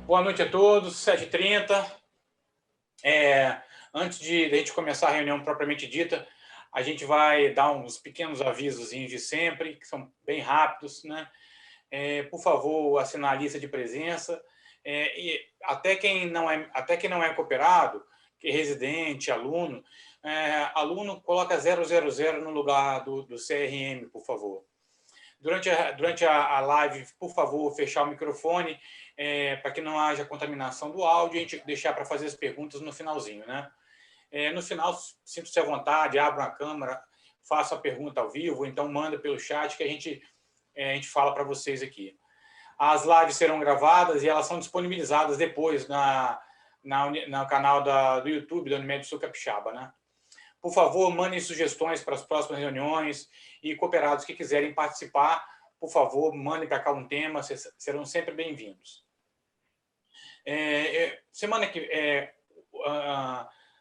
Boa noite a todos, 7h30. Antes de a gente começar a reunião propriamente dita, a gente vai dar uns pequenos avisos de sempre, que são bem rápidos, né? Por favor, assinar a lista de presença. E até quem não é cooperado, que é residente, aluno, aluno coloca 000 no lugar do CRM, por favor. Durante a live, por favor, fechar o microfone, para que não haja contaminação do áudio, e a gente deixar para fazer as perguntas no finalzinho, né? No final, sinta-se à vontade, abra a câmera, faça a pergunta ao vivo, então manda pelo chat que a gente fala para vocês aqui. As lives serão gravadas e elas são disponibilizadas depois no canal do YouTube da Unimed Sul Capixaba, né? Por favor, mandem sugestões para as próximas reuniões e cooperados que quiserem participar, por favor, mandem para cá um tema, serão sempre bem-vindos.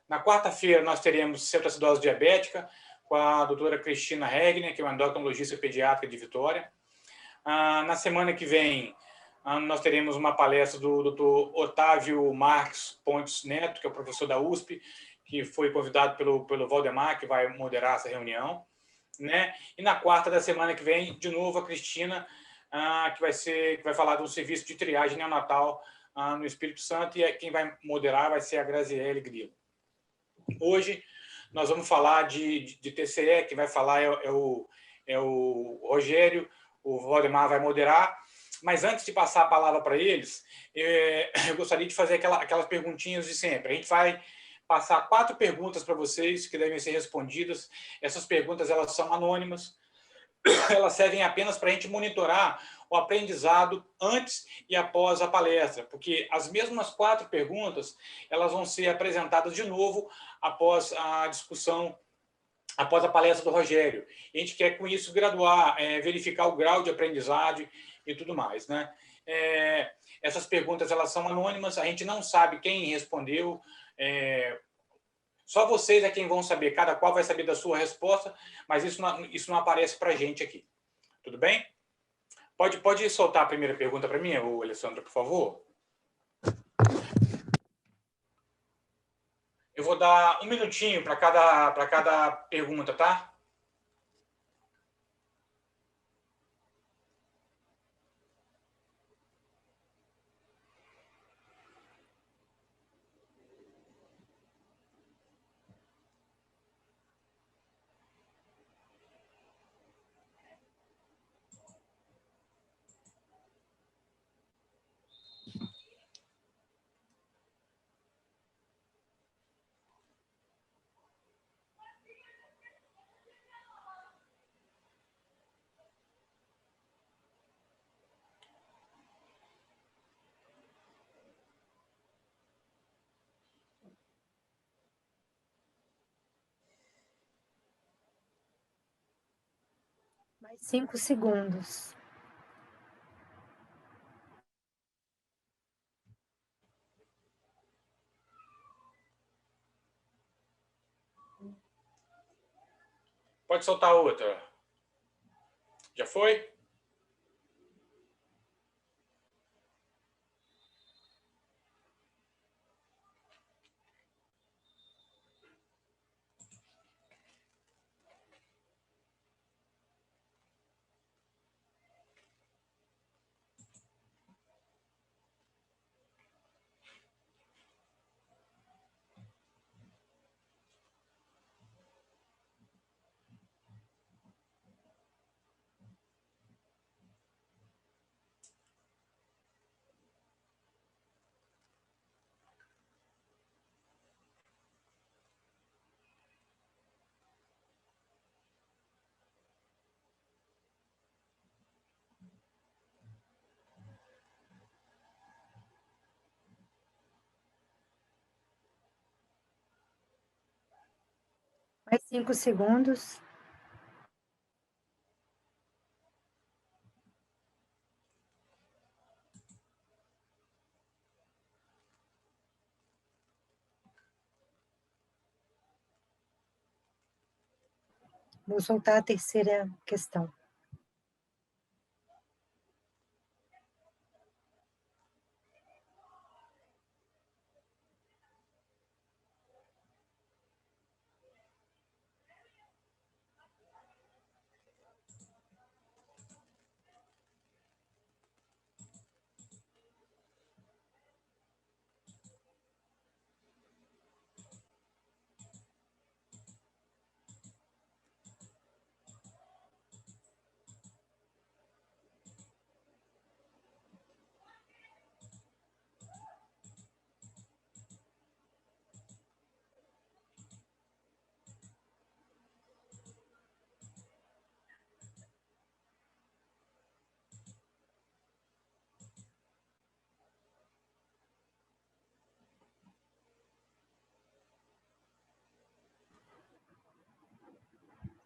Na quarta-feira, nós teremos cetoacidose diabética com a doutora Cristina Regner, que é uma endocrinologista pediátrica de Vitória. Na semana que vem, nós teremos uma palestra do doutor Otávio Marques Pontes Neto, que é o professor da USP, que foi convidado pelo Valdemar, que vai moderar essa reunião, né? E na quarta da semana que vem, de novo, a Cristina, que vai falar do serviço de triagem neonatal no Espírito Santo, e quem vai moderar vai ser a Graziele Grilo. Hoje, nós vamos falar de TCE, quem vai falar é o Rogério, o Valdemar vai moderar, mas antes de passar a palavra para eles, eu gostaria de fazer aquelas perguntinhas de sempre. A gente vai passar 4 perguntas para vocês que devem ser respondidas. Essas perguntas elas são anônimas, elas servem apenas para a gente monitorar o aprendizado antes e após a palestra, porque as mesmas 4 perguntas elas vão ser apresentadas de novo após a discussão, após a palestra do Rogério. E a gente quer, com isso, graduar, verificar o grau de aprendizagem e tudo mais, né? Essas perguntas elas são anônimas, a gente não sabe quem respondeu, só vocês é quem vão saber, cada qual vai saber da sua resposta, mas isso não aparece para a gente aqui. Tudo bem? Pode soltar a primeira pergunta para mim, Alessandro, por favor? Eu vou dar 1 minutinho para cada pergunta, tá? Mais 5 segundos. Pode soltar outra. Já foi? Mais 5 segundos. Vou soltar a terceira questão. . . 。 . . . . . . . . . . . . . . . . . . . . . . . . . . . . . . . . . . . . . . . . . . . . . . .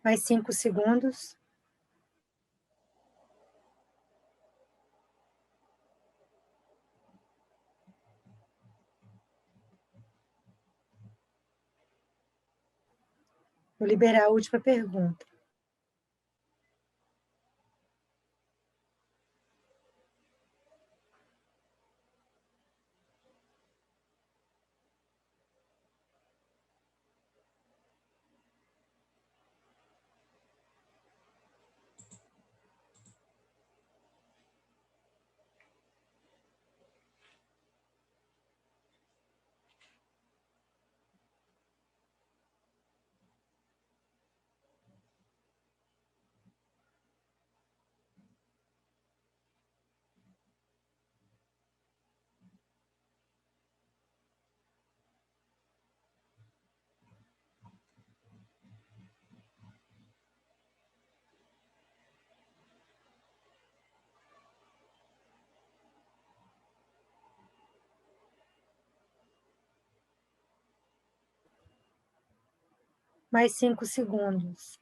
Mais 5 segundos. Vou liberar a última pergunta. Mais 5 segundos.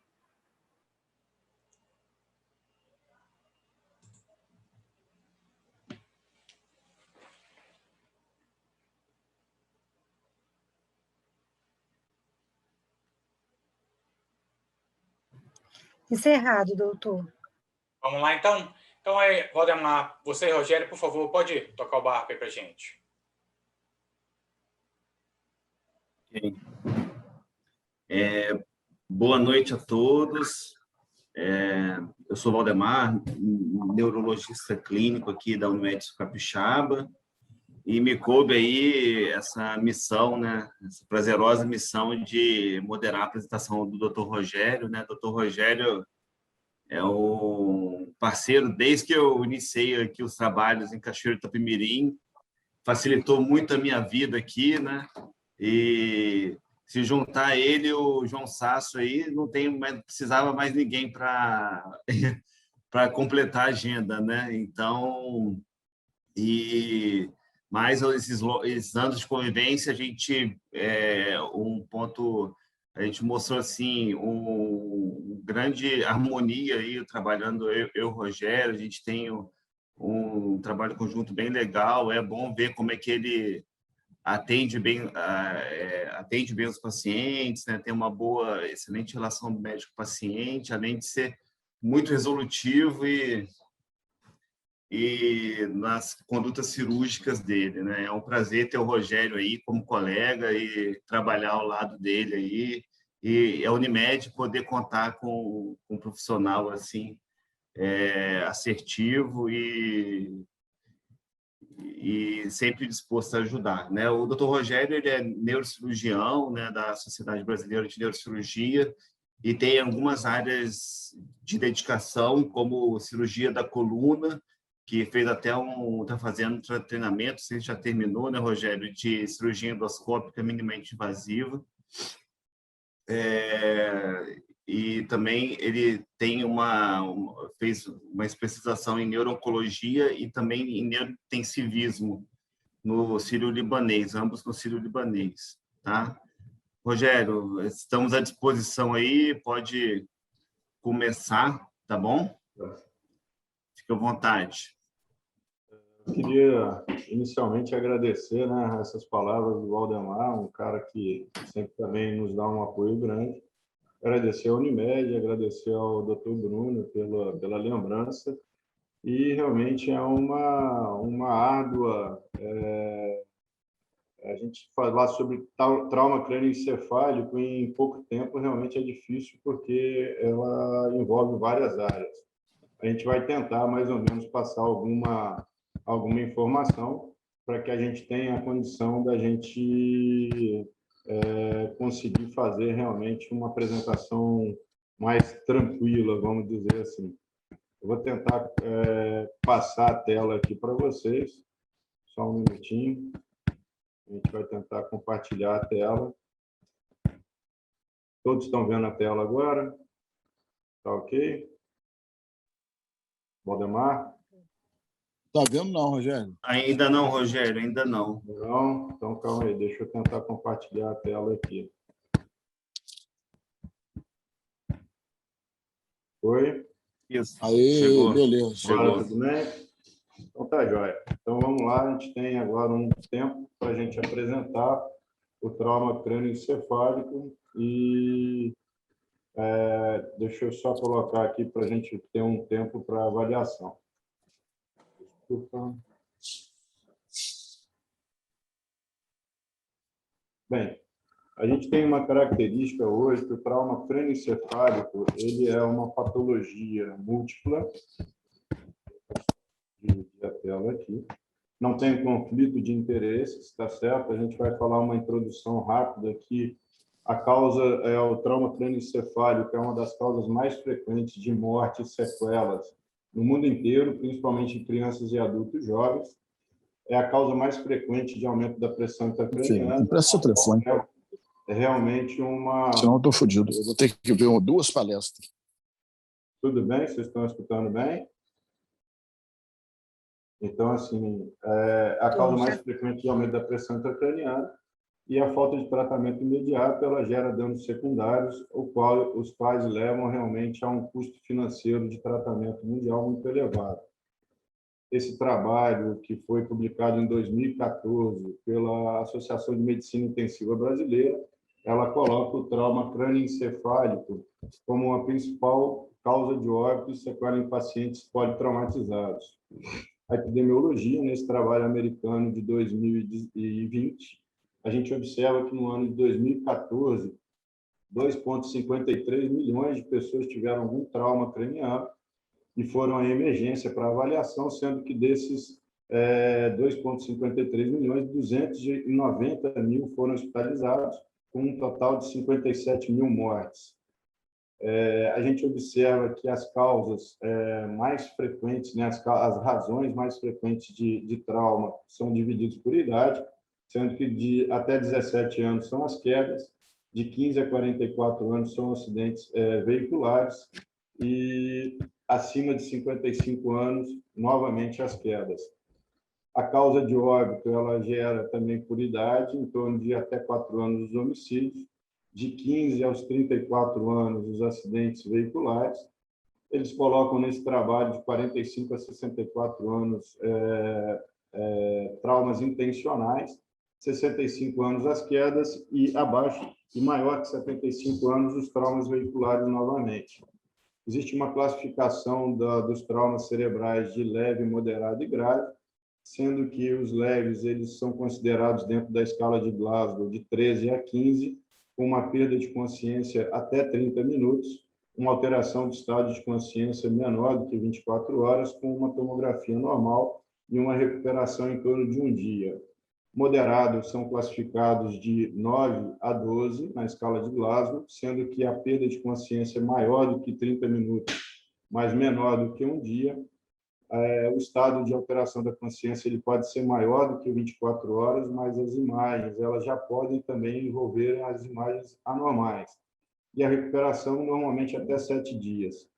Encerrado, doutor. Vamos lá, então? Então, aí, Valdemar, você e Rogério, por favor, pode tocar o barco aí para a gente. Okay. Boa noite a todos. Eu sou Valdemar, neurologista clínico aqui da Unimed Capixaba, e me coube aí essa missão, né, essa prazerosa missão de moderar a apresentação do Dr. Rogério, né? Dr. Rogério é um parceiro desde que eu iniciei aqui os trabalhos em Cachoeiro do Itapemirim, facilitou muito a minha vida aqui, né? E se juntar ele e o João Sasso aí, não precisava mais ninguém para completar a agenda, né? Então, mais esses anos de convivência, a gente mostrou assim grande harmonia aí trabalhando eu e o Rogério. A gente tem um trabalho conjunto bem legal. É bom ver como é que ele atende bem os pacientes, né? Tem uma excelente relação do médico-paciente, além de ser muito resolutivo e nas condutas cirúrgicas dele, né? É um prazer ter o Rogério aí como colega e trabalhar ao lado dele aí, e a Unimed poder contar com um profissional assim assertivo e sempre disposto a ajudar, né? O Dr. Rogério, ele é neurocirurgião, né, da Sociedade Brasileira de Neurocirurgia, e tem algumas áreas de dedicação, como cirurgia da coluna, que fez está fazendo treinamento, você já terminou, né, Rogério, de cirurgia endoscópica minimamente invasiva. E também ele fez uma especialização em neuro-oncologia e também em neurointensivismo no Sírio-Libanês, ambos no Sírio-Libanês, tá? Rogério, estamos à disposição aí, pode começar, tá bom? Fique à vontade. Eu queria inicialmente agradecer, né, essas palavras do Valdemar, um cara que sempre também nos dá um apoio grande. Agradecer ao Unimed, agradecer ao Dr. Bruno pela lembrança, e realmente é uma árdua a gente falar sobre trauma crânioencefálico em pouco tempo realmente é difícil, porque ela envolve várias áreas. A gente vai tentar mais ou menos passar alguma informação para que a gente tenha a condição da gente conseguir fazer realmente uma apresentação mais tranquila, vamos dizer assim. Eu vou tentar passar a tela aqui para vocês, só um minutinho. A gente vai tentar compartilhar a tela. Todos estão vendo a tela agora? Tá ok? Valdemar? Tá vendo não, Rogério? Ainda não, Rogério, ainda não. Não? Então, calma aí, deixa eu tentar compartilhar a tela aqui. Oi? Isso. Aí, Chegou. beleza. Agora tudo bem? Então tá, joia. Então vamos lá, a gente tem agora um tempo para a gente apresentar o trauma crânioencefálico e deixa eu só colocar aqui para a gente ter um tempo para avaliação. Desculpa. Bem, a gente tem uma característica hoje que o trauma crânioencefálico ele é uma patologia múltipla. Dividir a tela aqui. Não tem conflito de interesses, está certo? A gente vai falar uma introdução rápida aqui. A causa é o trauma crânioencefálico, que é uma das causas mais frequentes de morte e sequelas no mundo inteiro, principalmente em crianças e adultos jovens. É a causa mais frequente de aumento da pressão intracraniana. Empresta o telefone. É realmente uma... Senão eu estou fodido. Eu vou ter que ver 2 palestras. Tudo bem? Vocês estão escutando bem? Então, assim, a causa mais frequente de aumento da pressão intracraniana e a falta de tratamento imediato, ela gera danos secundários, os quais levam realmente a um custo financeiro de tratamento mundial muito elevado. Esse trabalho, que foi publicado em 2014 pela Associação de Medicina Intensiva Brasileira, ela coloca o trauma crânioencefálico como a principal causa de óbito e sequela em pacientes politraumatizados. A epidemiologia, nesse trabalho americano de 2020, a gente observa que no ano de 2014, 2,53 milhões de pessoas tiveram algum trauma craniano e foram à emergência para avaliação, sendo que desses 2,53 milhões, 290 mil foram hospitalizados, com um total de 57 mil mortes. A gente observa que as causas mais frequentes, né, as razões mais frequentes de trauma são divididas por idade, sendo que até 17 anos são as quedas, de 15 a 44 anos são acidentes veiculares e acima de 55 anos, novamente, as quedas. A causa de óbito, ela gera também por idade, em torno de até 4 anos os homicídios, de 15 aos 34 anos os acidentes veiculares. Eles colocam nesse trabalho de 45 a 64 anos traumas intencionais, 65 anos as quedas e abaixo e maior que 75 anos os traumas veiculares novamente. Existe uma classificação dos traumas cerebrais de leve, moderado e grave, sendo que os leves eles são considerados dentro da escala de Glasgow de 13 a 15, com uma perda de consciência até 30 minutos, uma alteração de estado de consciência menor do que 24 horas, com uma tomografia normal e uma recuperação em torno de um dia. Moderados são classificados de 9 a 12 na escala de Glasgow, sendo que a perda de consciência é maior do que 30 minutos, mas menor do que um dia. O estado de alteração da consciência ele pode ser maior do que 24 horas, mas as imagens elas já podem também envolver as imagens anormais. E a recuperação normalmente até 7 dias.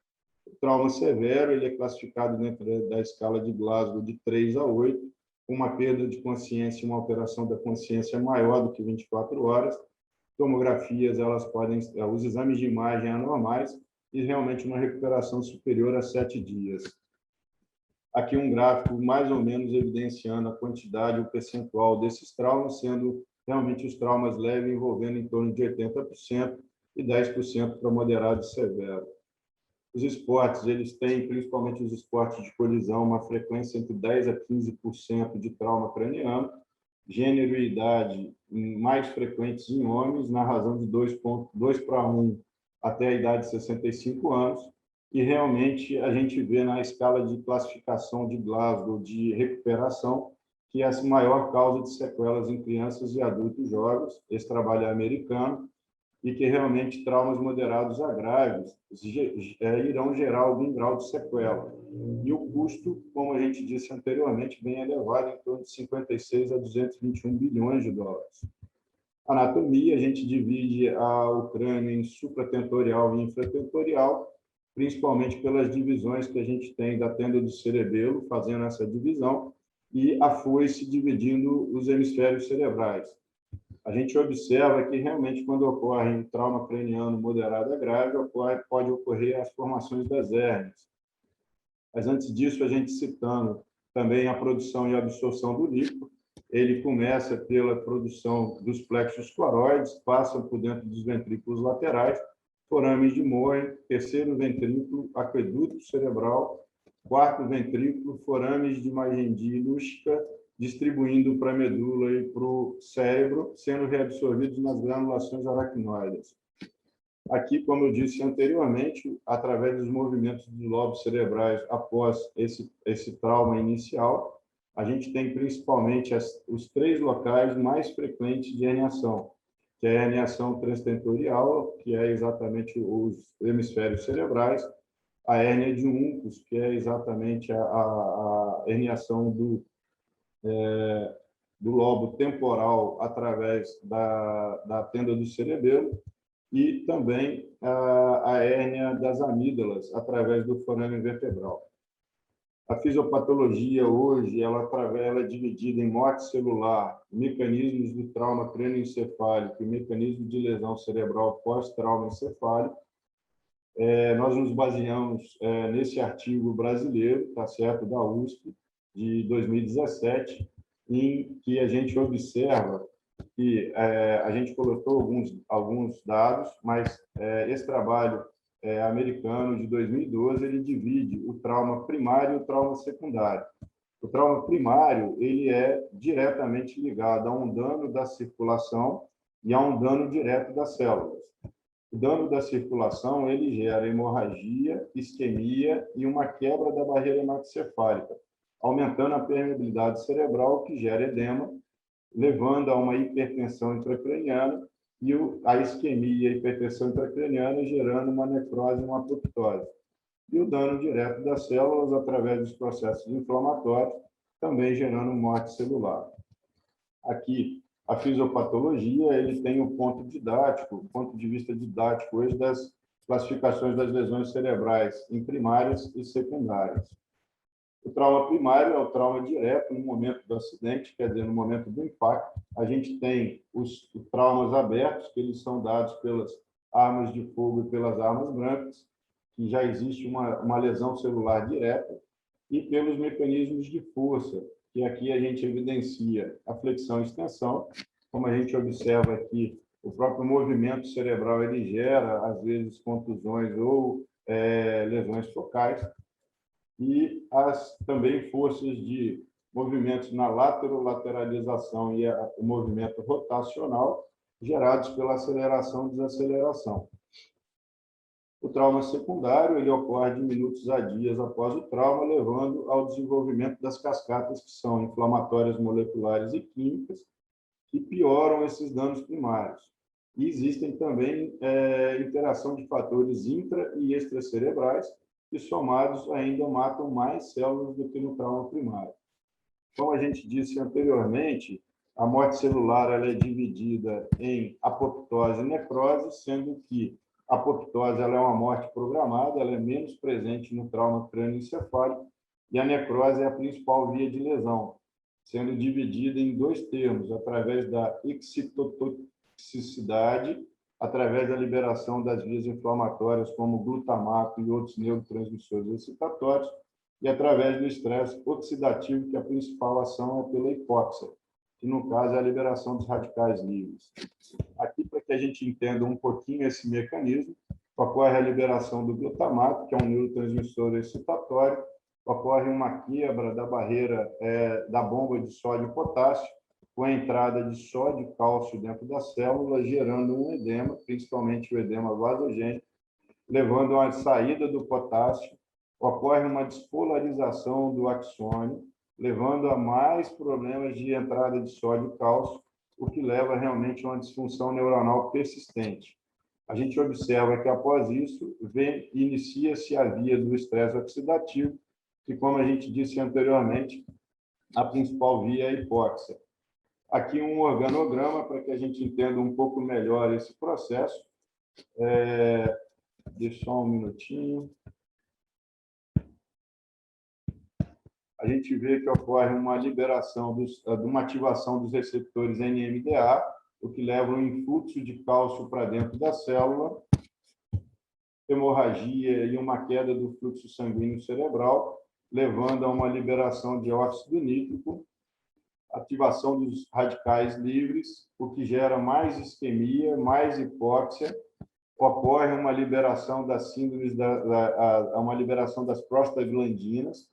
O trauma severo ele é classificado dentro da escala de Glasgow de 3 a 8, com uma perda de consciência e uma alteração da consciência maior do que 24 horas. Tomografias elas podem, os exames de imagem anormais e realmente uma recuperação superior a 7 dias. Aqui um gráfico mais ou menos evidenciando a quantidade, o percentual desses traumas, sendo realmente os traumas leves envolvendo em torno de 80% e 10% para moderado e severo. Os esportes, eles têm, principalmente os esportes de colisão, uma frequência entre 10% a 15% de trauma craniano, gênero e idade mais frequentes em homens, na razão de 2 para 1 até a idade de 65 anos, e realmente a gente vê na escala de classificação de Glasgow de recuperação que é a maior causa de sequelas em crianças e adultos jovens, esse trabalho é americano, e que realmente traumas moderados a graves irão gerar algum grau de sequela. E o custo, como a gente disse anteriormente, bem elevado, em torno de 56 a 221 bilhões de dólares. Anatomia, a gente divide o crânio em supratentorial e infratentorial, principalmente pelas divisões que a gente tem da tenda do cerebelo, fazendo essa divisão, e a foice dividindo os hemisférios cerebrais. a gente observa que realmente quando ocorre um trauma craniano moderado a grave, pode ocorrer as formações das hérnias. Mas antes disso, a gente citando também a produção e absorção do líquido, ele começa pela produção dos plexos coroides, passa por dentro dos ventrículos laterais, forames de Mohr, terceiro ventrículo, aqueduto cerebral, quarto ventrículo, forames de Magendie e Luschka, distribuindo para a medula e para o cérebro, sendo reabsorvidos nas granulações aracnoides. Aqui, como eu disse anteriormente, através dos movimentos dos lobos cerebrais após esse trauma inicial, a gente tem principalmente os 3 locais mais frequentes de herniação, que é a herniação transtentorial, que é exatamente os hemisférios cerebrais, a hérnia de uncus, que é exatamente a herniação do lobo temporal através da tenda do cerebelo, e também a hérnia das amígdalas através do forame vertebral. A fisiopatologia hoje ela é dividida em morte celular, mecanismos do trauma crânioencefálico e mecanismo de lesão cerebral pós-trauma encefálico. Nós nos baseamos nesse artigo brasileiro, tá certo, da USP, de 2017, em que a gente observa que a gente coletou alguns dados, mas esse trabalho americano de 2012 ele divide o trauma primário e o trauma secundário. O trauma primário ele é diretamente ligado a um dano da circulação e a um dano direto das células. O dano da circulação ele gera hemorragia, isquemia e uma quebra da barreira hematocefálica, aumentando a permeabilidade cerebral, que gera edema, levando a uma hipertensão intracraniana, e a isquemia e a hipertensão intracraniana gerando uma necrose e uma apoptose. E o dano direto das células através dos processos inflamatórios, também gerando morte celular. Aqui, a fisiopatologia ele tem um ponto de vista didático hoje das classificações das lesões cerebrais em primárias e secundárias. O trauma primário é o trauma direto no momento do acidente, quer dizer, no momento do impacto. A gente tem os traumas abertos, que eles são dados pelas armas de fogo e pelas armas brancas, que já existe uma lesão celular direta, e pelos mecanismos de força, que aqui a gente evidencia a flexão e extensão. Como a gente observa aqui, o próprio movimento cerebral ele gera, às vezes, contusões ou lesões focais, e também forças de movimentos na lateralização e o movimento rotacional, gerados pela aceleração e desaceleração. O trauma secundário ele ocorre de minutos a dias após o trauma, levando ao desenvolvimento das cascatas, que são inflamatórias moleculares e químicas, que pioram esses danos primários. E existem também interação de fatores intra- e extracerebrais, que somados ainda matam mais células do que no trauma primário. Como a gente disse anteriormente, a morte celular ela é dividida em apoptose e necrose, sendo que a apoptose ela é uma morte programada, ela é menos presente no trauma crânioencefálico, e a necrose é a principal via de lesão, sendo dividida em 2 termos, através da excitotoxicidade, através da liberação das vias inflamatórias, como glutamato e outros neurotransmissores excitatórios, e através do estresse oxidativo, que a principal ação é pela hipóxia, que no caso é a liberação dos radicais livres. Aqui, para que a gente entenda um pouquinho esse mecanismo, ocorre a liberação do glutamato, que é um neurotransmissor excitatório, ocorre uma quebra da barreira da bomba de sódio e potássio, com a entrada de sódio e cálcio dentro da célula, gerando um edema, principalmente o edema vasogênico, levando a saída do potássio, ocorre uma despolarização do axônio, levando a mais problemas de entrada de sódio e cálcio, o que leva realmente a uma disfunção neuronal persistente. A gente observa que, após isso, inicia-se a via do estresse oxidativo, que, como a gente disse anteriormente, a principal via é a hipóxia. Aqui um organograma para que a gente entenda um pouco melhor esse processo. Deixa só um minutinho. A gente vê que ocorre uma liberação, uma ativação dos receptores NMDA, o que leva a um influxo de cálcio para dentro da célula, hemorragia e uma queda do fluxo sanguíneo cerebral, levando a uma liberação de óxido nítrico, ativação dos radicais livres, o que gera mais isquemia, mais hipóxia, ocorre uma liberação das síndromes, uma liberação das prostaglandinas,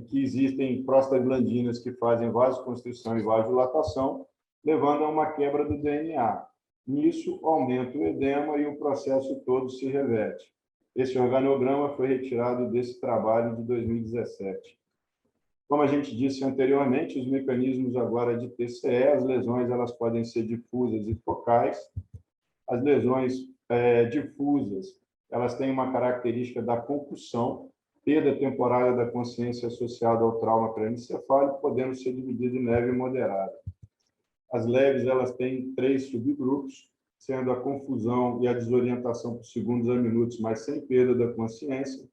que existem prostaglandinas que fazem vasoconstrição e vasodilatação, levando a uma quebra do DNA. Nisso, aumenta o edema e o processo todo se reverte. Esse organograma foi retirado desse trabalho de 2017. Como a gente disse anteriormente, os mecanismos agora de TCE, as lesões elas podem ser difusas e focais. As lesões difusas, elas têm uma característica da concussão, perda temporária da consciência associada ao trauma crânioencefálico, podendo ser dividida em leve e moderada. As leves, elas têm 3 subgrupos, sendo a confusão e a desorientação por segundos a minutos, mas sem perda da consciência,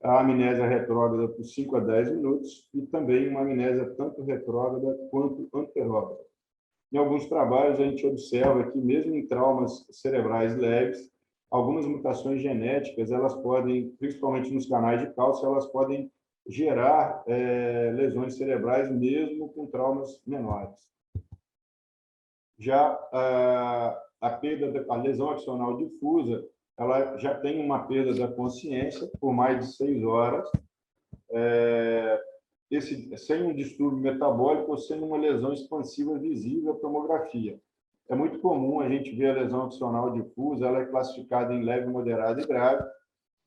a amnésia retrógrada por 5 a 10 minutos e também uma amnésia tanto retrógrada quanto anterrógrada. Em alguns trabalhos, a gente observa que, mesmo em traumas cerebrais leves, algumas mutações genéticas, elas podem, principalmente nos canais de cálcio, elas podem gerar lesões cerebrais mesmo com traumas menores. Já a lesão axonal difusa, ela já tem uma perda da consciência por mais de 6 horas, sem um distúrbio metabólico ou sem uma lesão expansiva visível à tomografia. É muito comum a gente ver a lesão axonal difusa, ela é classificada em leve, moderada e grave,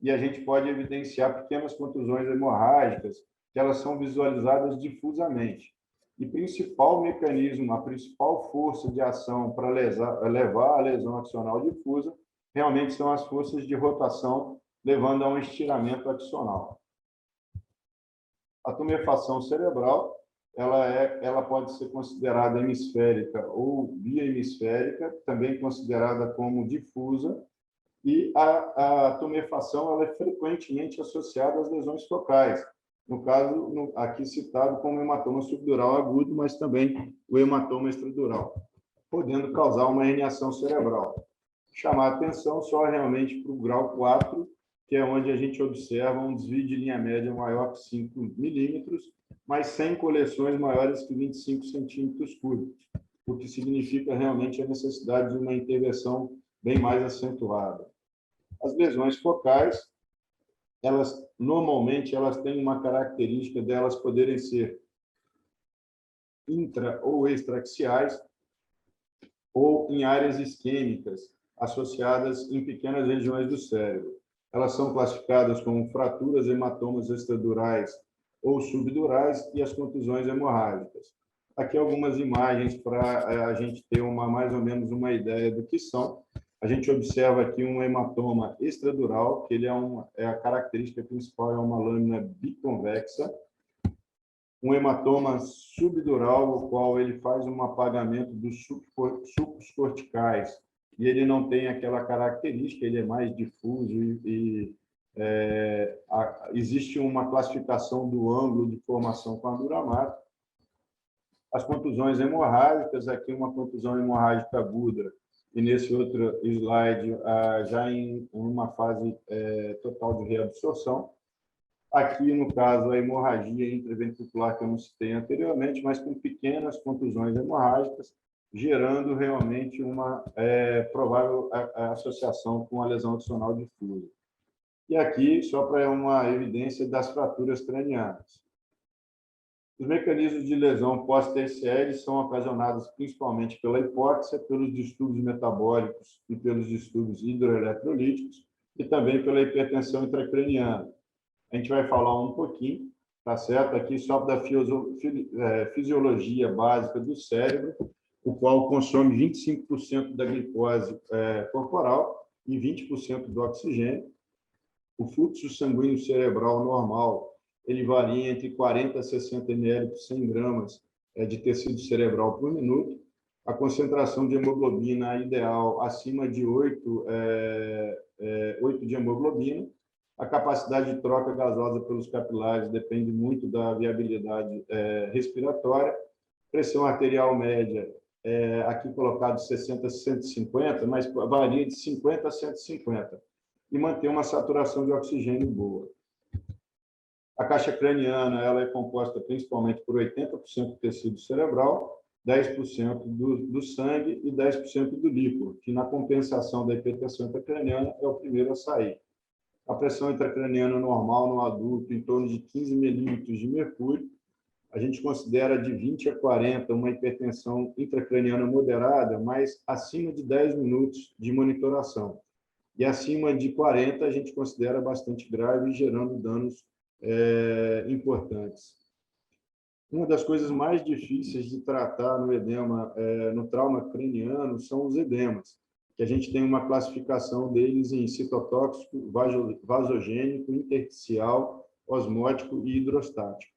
e a gente pode evidenciar pequenas contusões hemorrágicas, que elas são visualizadas difusamente. E principal mecanismo, a principal força de ação para levar a lesão axonal difusa, realmente são as forças de rotação, levando a um estiramento axonal. A tumefação cerebral, ela pode ser considerada hemisférica ou biemisférica, também considerada como difusa, e a tumefação ela é frequentemente associada às lesões focais, no caso, aqui citado como hematoma subdural agudo, mas também o hematoma extradural, podendo causar uma herniação cerebral. Chamar a atenção só realmente para o grau 4, que é onde a gente observa um desvio de linha média maior que 5 milímetros, mas sem coleções maiores que 25 centímetros cúbicos, o que significa realmente a necessidade de uma intervenção bem mais acentuada. As lesões focais, normalmente elas têm uma característica delas poderem ser intra- ou extraaxiais ou em áreas isquêmicas, associadas em pequenas regiões do cérebro. Elas são classificadas como fraturas, hematomas extradurais ou subdurais e as contusões hemorrágicas. Aqui algumas imagens para a gente ter mais ou menos uma ideia do que são. A gente observa aqui um hematoma extradural, que ele a característica principal é uma lâmina biconvexa. Um hematoma subdural, o qual ele faz um apagamento dos sulcos corticais, e ele não tem aquela característica, ele é mais difuso existe uma classificação do ângulo de formação com a Duramato. As contusões hemorrágicas, aqui uma contusão hemorrágica aguda, e nesse outro slide, já em uma fase total de reabsorção. Aqui, no caso, a hemorragia intraventricular, que eu não citei anteriormente, mas com pequenas contusões hemorrágicas, gerando realmente uma provável associação com a lesão axonal difusa. E aqui, só para uma evidência das fraturas cranianas. Os mecanismos de lesão pós-TCE são ocasionados principalmente pela hipóxia, pelos distúrbios metabólicos e pelos distúrbios hidroeletrolíticos, e também pela hipertensão intracraniana. A gente vai falar um pouquinho, tá certo? Aqui só da fisiologia básica do cérebro, o qual consome 25% da glicose corporal e 20% do oxigênio. O fluxo sanguíneo cerebral normal, ele varia entre 40 a 60 ml por 100 gramas de tecido cerebral por minuto. A concentração de hemoglobina ideal acima de 8 de hemoglobina. A capacidade de troca gasosa pelos capilares depende muito da viabilidade respiratória. Pressão arterial média aqui colocado 60 a 150, mas varia de 50 a 150, e manter uma saturação de oxigênio boa. A caixa craniana ela é composta principalmente por 80% do tecido cerebral, 10% do sangue e 10% do líquido, que na compensação da hipertensão intracraniana é o primeiro a sair. A pressão intracraniana normal no adulto em torno de 15 milímetros de mercúrio. A gente considera de 20 a 40 uma hipertensão intracraniana moderada, mas acima de 10 minutos de monitoração. E acima de 40 a gente considera bastante grave, gerando danos importantes. Uma das coisas mais difíceis de tratar no edema, no trauma craniano, são os edemas, que a gente tem uma classificação deles em citotóxico, vasogênico, intersticial, osmótico e hidrostático.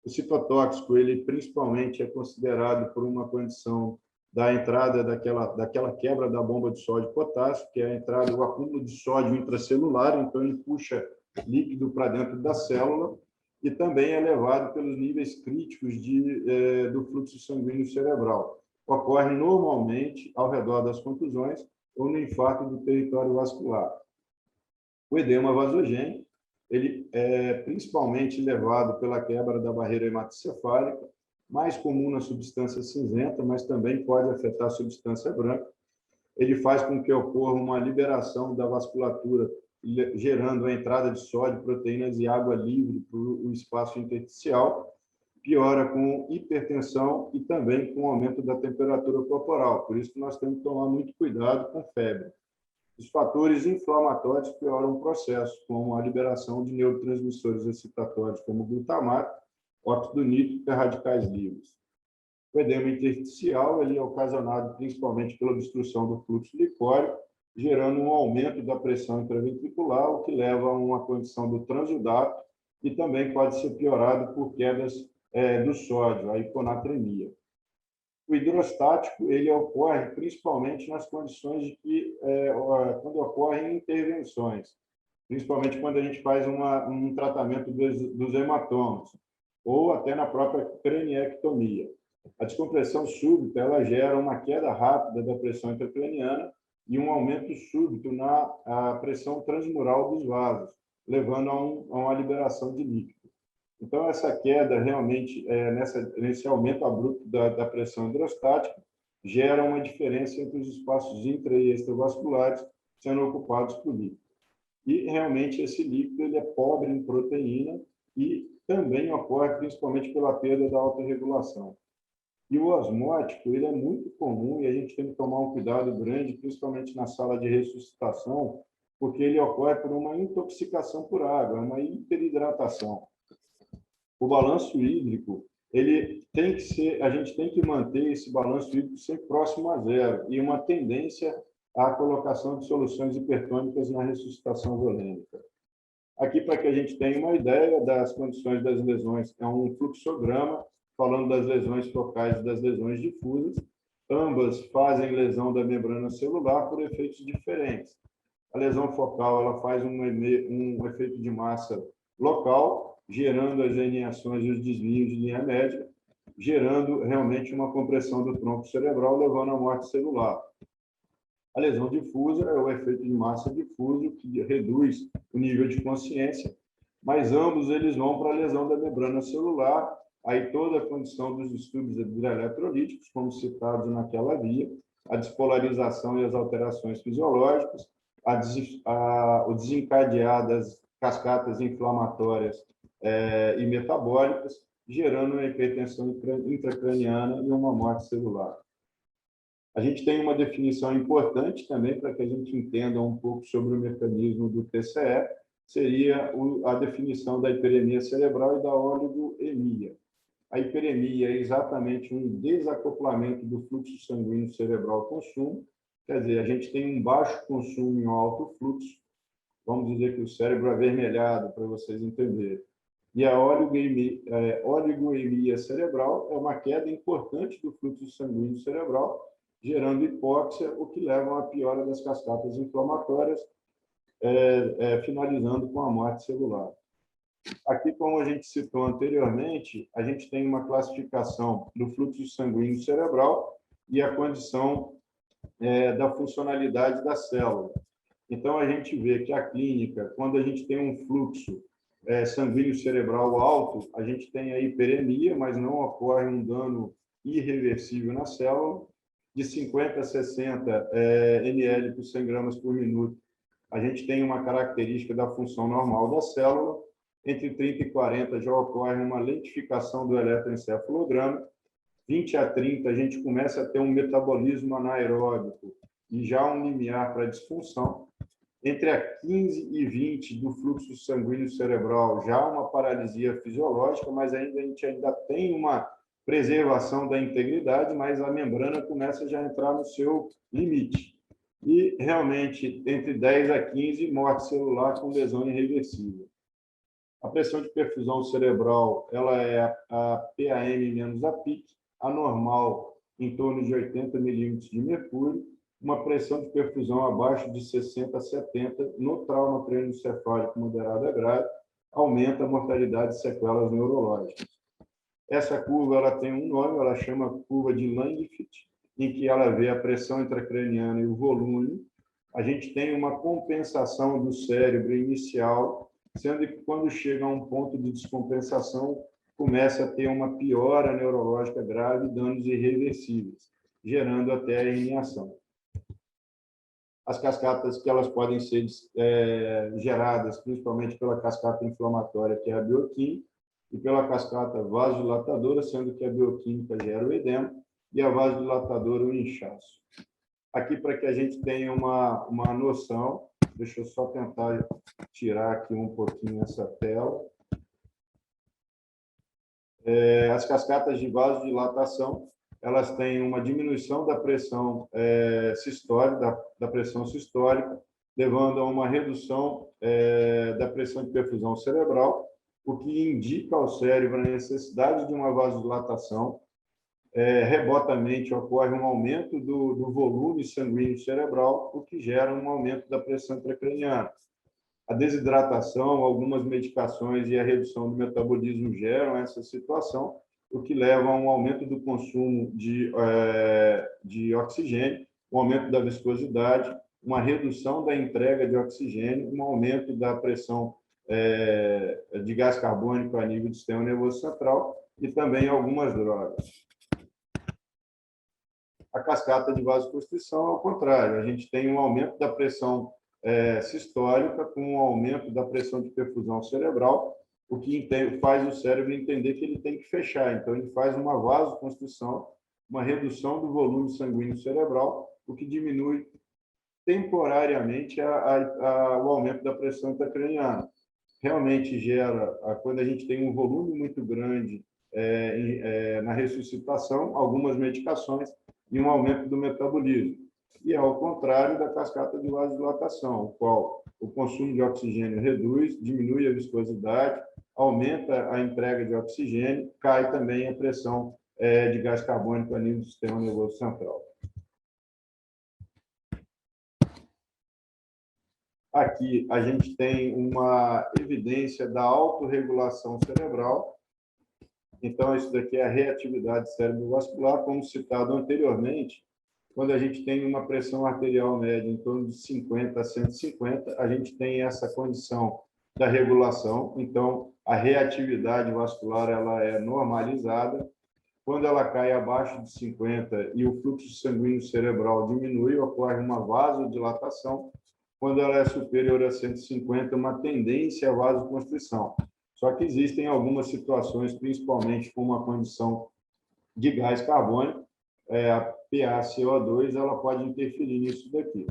O citotóxico, ele principalmente é considerado por uma condição da entrada daquela quebra da bomba de sódio e potássio, que é a entrada, o acúmulo de sódio intracelular, então ele puxa líquido para dentro da célula, e também é levado pelos níveis críticos do fluxo sanguíneo cerebral. Ocorre normalmente ao redor das contusões ou no infarto do território vascular. O edema vasogênico, ele é principalmente levado pela quebra da barreira hematocefálica, mais comum na substância cinzenta, mas também pode afetar a substância branca. Ele faz com que ocorra uma liberação da vasculatura, gerando a entrada de sódio, proteínas e água livre para o espaço intersticial, piora com hipertensão e também com aumento da temperatura corporal. Por isso que nós temos que tomar muito cuidado com febre. Os fatores inflamatórios pioram o processo, como a liberação de neurotransmissores excitatórios, como glutamato, óxido nítrico e radicais livres. O edema intersticial ele é ocasionado principalmente pela obstrução do fluxo licórico, gerando um aumento da pressão intraventricular, o que leva a uma condição do transudato e também pode ser piorado por quedas do sódio, a hiponatremia. O hidrostático ele ocorre principalmente nas condições de que, quando ocorrem intervenções, principalmente quando a gente faz um tratamento dos hematomas, ou até na própria craniectomia. A descompressão súbita ela gera uma queda rápida da pressão intracraniana e um aumento súbito na pressão transmural dos vasos, levando a uma liberação de líquido. Então, essa queda realmente, nesse aumento abrupto da pressão hidrostática, gera uma diferença entre os espaços intra- e extravasculares sendo ocupados por líquido. E, realmente, esse líquido ele é pobre em proteína e também ocorre principalmente pela perda da autorregulação. E o osmótico ele é muito comum e a gente tem que tomar um cuidado grande, principalmente na sala de ressuscitação, porque ele ocorre por uma intoxicação por água, uma hiperidratação. O balanço hídrico, a gente tem que manter esse balanço hídrico sempre próximo a zero e uma tendência à colocação de soluções hipertônicas na ressuscitação volêmica. Aqui, para que a gente tenha uma ideia das condições das lesões, é um fluxograma falando das lesões focais e das lesões difusas. Ambas fazem lesão da membrana celular por efeitos diferentes. A lesão focal ela faz um efeito de massa local, gerando as herniações e os desvios de linha média, gerando realmente uma compressão do tronco cerebral, levando à morte celular. A lesão difusa é o efeito de massa difuso, que reduz o nível de consciência, mas ambos eles vão para a lesão da membrana celular, aí toda a condição dos distúrbios hidroeletrolíticos, como citados naquela via, a despolarização e as alterações fisiológicas, o desencadear das cascatas inflamatórias e metabólicas, gerando uma hipertensão intracraniana e uma morte celular. A gente tem uma definição importante também para que a gente entenda um pouco sobre o mecanismo do TCE, seria a definição da hiperemia cerebral e da oligoemia. A hiperemia é exatamente um desacoplamento do fluxo sanguíneo cerebral ao consumo, quer dizer, a gente tem um baixo consumo e um alto fluxo, vamos dizer que o cérebro é avermelhado, para vocês entenderem. E a oligoemia cerebral é uma queda importante do fluxo sanguíneo cerebral, gerando hipóxia, o que leva a uma piora das cascatas inflamatórias, finalizando com a morte celular. Aqui, como a gente citou anteriormente, a gente tem uma classificação do fluxo sanguíneo cerebral e a condição da funcionalidade da célula. Então, a gente vê que a clínica, quando a gente tem um fluxo sanguíneo cerebral alto, a gente tem a hiperemia, mas não ocorre um dano irreversível na célula. De 50 a 60 ml por 100 gramas por minuto, a gente tem uma característica da função normal da célula. Entre 30 e 40 já ocorre uma lentificação do eletroencefalograma. 20 a 30 a gente começa a ter um metabolismo anaeróbico e já um limiar para disfunção. Entre a 15 e 20 do fluxo sanguíneo cerebral, já uma paralisia fisiológica, mas a gente ainda tem uma preservação da integridade, mas a membrana começa já a entrar no seu limite. E, realmente, entre 10 a 15, morte celular com lesão irreversível. A pressão de perfusão cerebral ela é a PAM menos a PIC, anormal em torno de 80 milímetros de mercúrio, uma pressão de perfusão abaixo de 60 a 70 no trauma crânioencefálico moderado a grave, aumenta a mortalidade de sequelas neurológicas. Essa curva ela tem um nome, ela chama curva de Langfit, em que ela vê a pressão intracraniana e o volume. A gente tem uma compensação do cérebro inicial, sendo que quando chega a um ponto de descompensação, começa a ter uma piora neurológica grave e danos irreversíveis, gerando até a herniação. As cascatas que elas podem ser geradas principalmente pela cascata inflamatória, que é a bioquímica, e pela cascata vasodilatadora, sendo que a bioquímica gera o edema e a vasodilatadora o inchaço. Aqui, para que a gente tenha uma noção, deixa eu só tentar tirar aqui um pouquinho essa tela. As cascatas de vasodilatação, elas têm uma diminuição da pressão sistólica, da pressão sistólica, levando a uma redução da pressão de perfusão cerebral, o que indica ao cérebro a necessidade de uma vasodilatação. Rebotamente ocorre um aumento do volume sanguíneo cerebral, o que gera um aumento da pressão intracraniana. A desidratação, algumas medicações e a redução do metabolismo geram essa situação, o que leva a um aumento do consumo de oxigênio, um aumento da viscosidade, uma redução da entrega de oxigênio, um aumento da pressão de gás carbônico a nível do sistema nervoso central e também algumas drogas. A cascata de vasoconstrição, ao contrário, a gente tem um aumento da pressão sistólica com um aumento da pressão de perfusão cerebral, o que faz o cérebro entender que ele tem que fechar. Então, ele faz uma vasoconstrição, uma redução do volume sanguíneo cerebral, o que diminui temporariamente o aumento da pressão intracraniana. Realmente gera, quando a gente tem um volume muito grande na ressuscitação, algumas medicações e um aumento do metabolismo. E é ao contrário da cascata de vasodilatação, o qual o consumo de oxigênio reduz, diminui a viscosidade, aumenta a entrega de oxigênio, cai também a pressão de gás carbônico a nível do sistema nervoso central. Aqui a gente tem uma evidência da autorregulação cerebral. Então, isso daqui é a reatividade cerebrovascular, como citado anteriormente. Quando a gente tem uma pressão arterial média em torno de 50 a 150, a gente tem essa condição da regulação. Então, a reatividade vascular ela é normalizada. Quando ela cai abaixo de 50 e o fluxo sanguíneo cerebral diminui, ocorre uma vasodilatação. Quando ela é superior a 150, uma tendência à vasoconstrição. Só que existem algumas situações, principalmente com uma condição de gás carbônico, a PaCO2, ela pode interferir nisso daqui.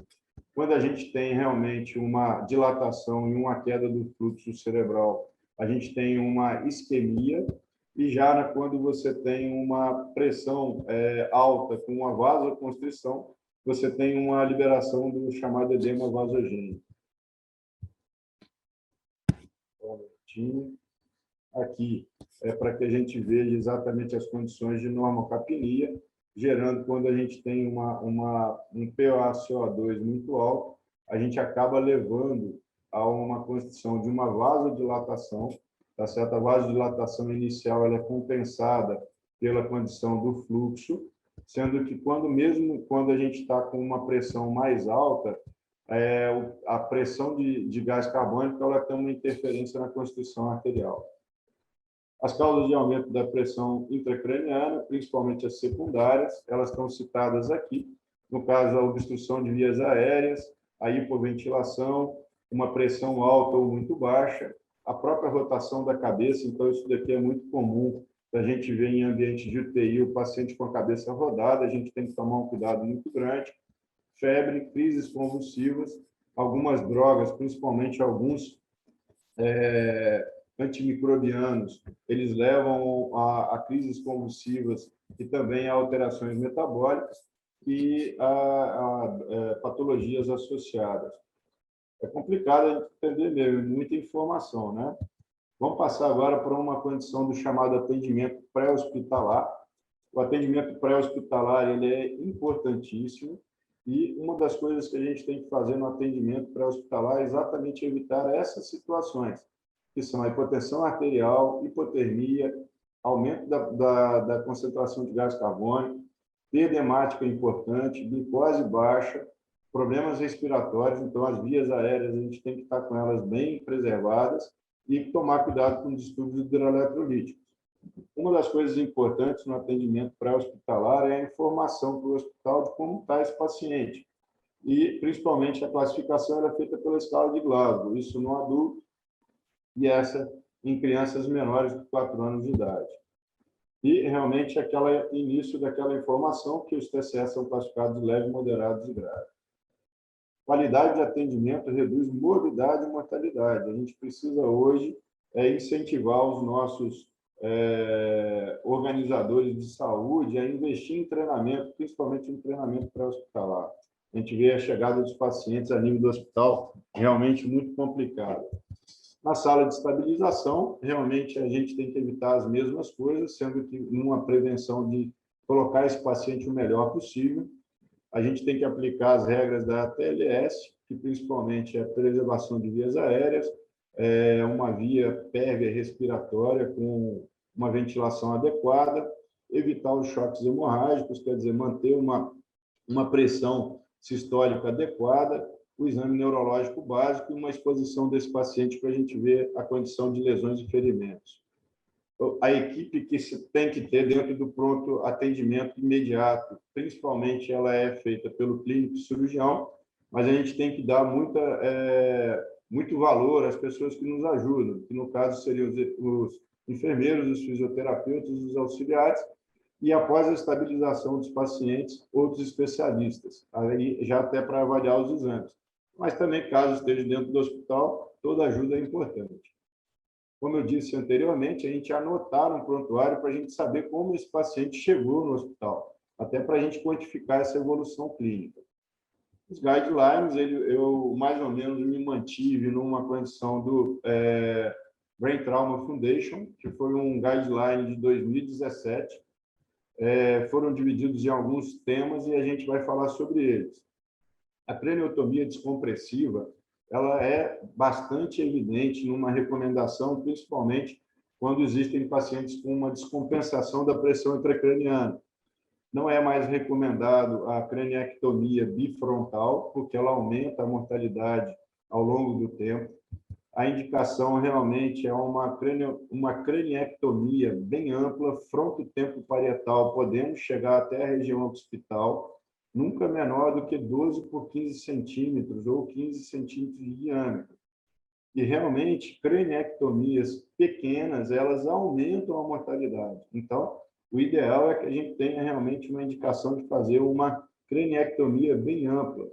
Quando a gente tem realmente uma dilatação e uma queda do fluxo cerebral, a gente tem uma isquemia, e já quando você tem uma pressão alta com uma vasoconstrição, você tem uma liberação do chamado edema vasogênico. Aqui é para que a gente veja exatamente as condições de normocapnia, gerando, quando a gente tem um PaCO2 muito alto, a gente acaba levando a uma constituição de uma vasodilatação, tá certo? A vasodilatação inicial ela é compensada pela condição do fluxo, sendo que mesmo quando a gente está com uma pressão mais alta, a pressão de gás carbônico ela tem uma interferência na constituição arterial. As causas de aumento da pressão intracraniana, principalmente as secundárias, elas estão citadas aqui. No caso, a obstrução de vias aéreas, a hipoventilação, uma pressão alta ou muito baixa, a própria rotação da cabeça. Então, isso daqui é muito comum a gente ver em ambiente de UTI o paciente com a cabeça rodada. A gente tem que tomar um cuidado muito grande. Febre, crises convulsivas, algumas drogas, principalmente alguns antimicrobianos, eles levam a crises convulsivas e também a alterações metabólicas e a patologias associadas. É complicado a gente entender mesmo, muita informação, né? Vamos passar agora para uma condição do chamado atendimento pré-hospitalar. O atendimento pré-hospitalar ele é importantíssimo e uma das coisas que a gente tem que fazer no atendimento pré-hospitalar é exatamente evitar essas situações, que são a hipotensão arterial, hipotermia, aumento da concentração de gás carbônico, perda hemática importante, glicose baixa, problemas respiratórios. Então, as vias aéreas, a gente tem que estar com elas bem preservadas e tomar cuidado com os distúrbios hidroeletrolíticos. Uma das coisas importantes no atendimento pré-hospitalar é a informação para o hospital de como está esse paciente. E, principalmente, a classificação é feita pela escala de Glasgow, isso no adulto, e essa em crianças menores de 4 anos de idade. E, realmente, início daquela informação que os TCE são classificados de leve, moderados e graves. Qualidade de atendimento reduz morbidade e mortalidade. A gente precisa, hoje, incentivar os nossos organizadores de saúde a investir em treinamento, principalmente em treinamento pré-hospitalar. A gente vê a chegada dos pacientes a nível do hospital realmente muito complicada. Na sala de estabilização, realmente a gente tem que evitar as mesmas coisas, sendo que numa prevenção de colocar esse paciente o melhor possível, a gente tem que aplicar as regras da TLS, que principalmente é a preservação de vias aéreas, uma via pérvia respiratória com uma ventilação adequada, evitar os choques hemorrágicos, quer dizer, manter uma pressão sistólica adequada, o exame neurológico básico e uma exposição desse paciente para a gente ver a condição de lesões e ferimentos. A equipe que se tem que ter dentro do pronto atendimento imediato, principalmente ela é feita pelo clínico cirurgião, mas a gente tem que dar muito valor às pessoas que nos ajudam, que no caso seriam os enfermeiros, os fisioterapeutas, os auxiliares, e após a estabilização dos pacientes, outros especialistas, aí já até para avaliar os exames. Mas também, caso esteja dentro do hospital, toda ajuda é importante. Como eu disse anteriormente, a gente anotar um prontuário para a gente saber como esse paciente chegou no hospital, até para a gente quantificar essa evolução clínica. Os guidelines, eu mais ou menos me mantive numa condição do Brain Trauma Foundation, que foi um guideline de 2017. Foram divididos em alguns temas e a gente vai falar sobre eles. A craniotomia descompressiva, ela é bastante evidente numa recomendação, principalmente quando existem pacientes com uma descompensação da pressão intracraniana. Não é mais recomendado a craniectomia bifrontal, porque ela aumenta a mortalidade ao longo do tempo. A indicação realmente é uma craniectomia bem ampla, frontotempo parietal, podendo chegar até a região occipital, nunca menor do que 12 por 15 centímetros ou 15 centímetros de diâmetro. E, realmente, craniectomias pequenas, elas aumentam a mortalidade. Então, o ideal é que a gente tenha realmente uma indicação de fazer uma craniectomia bem ampla.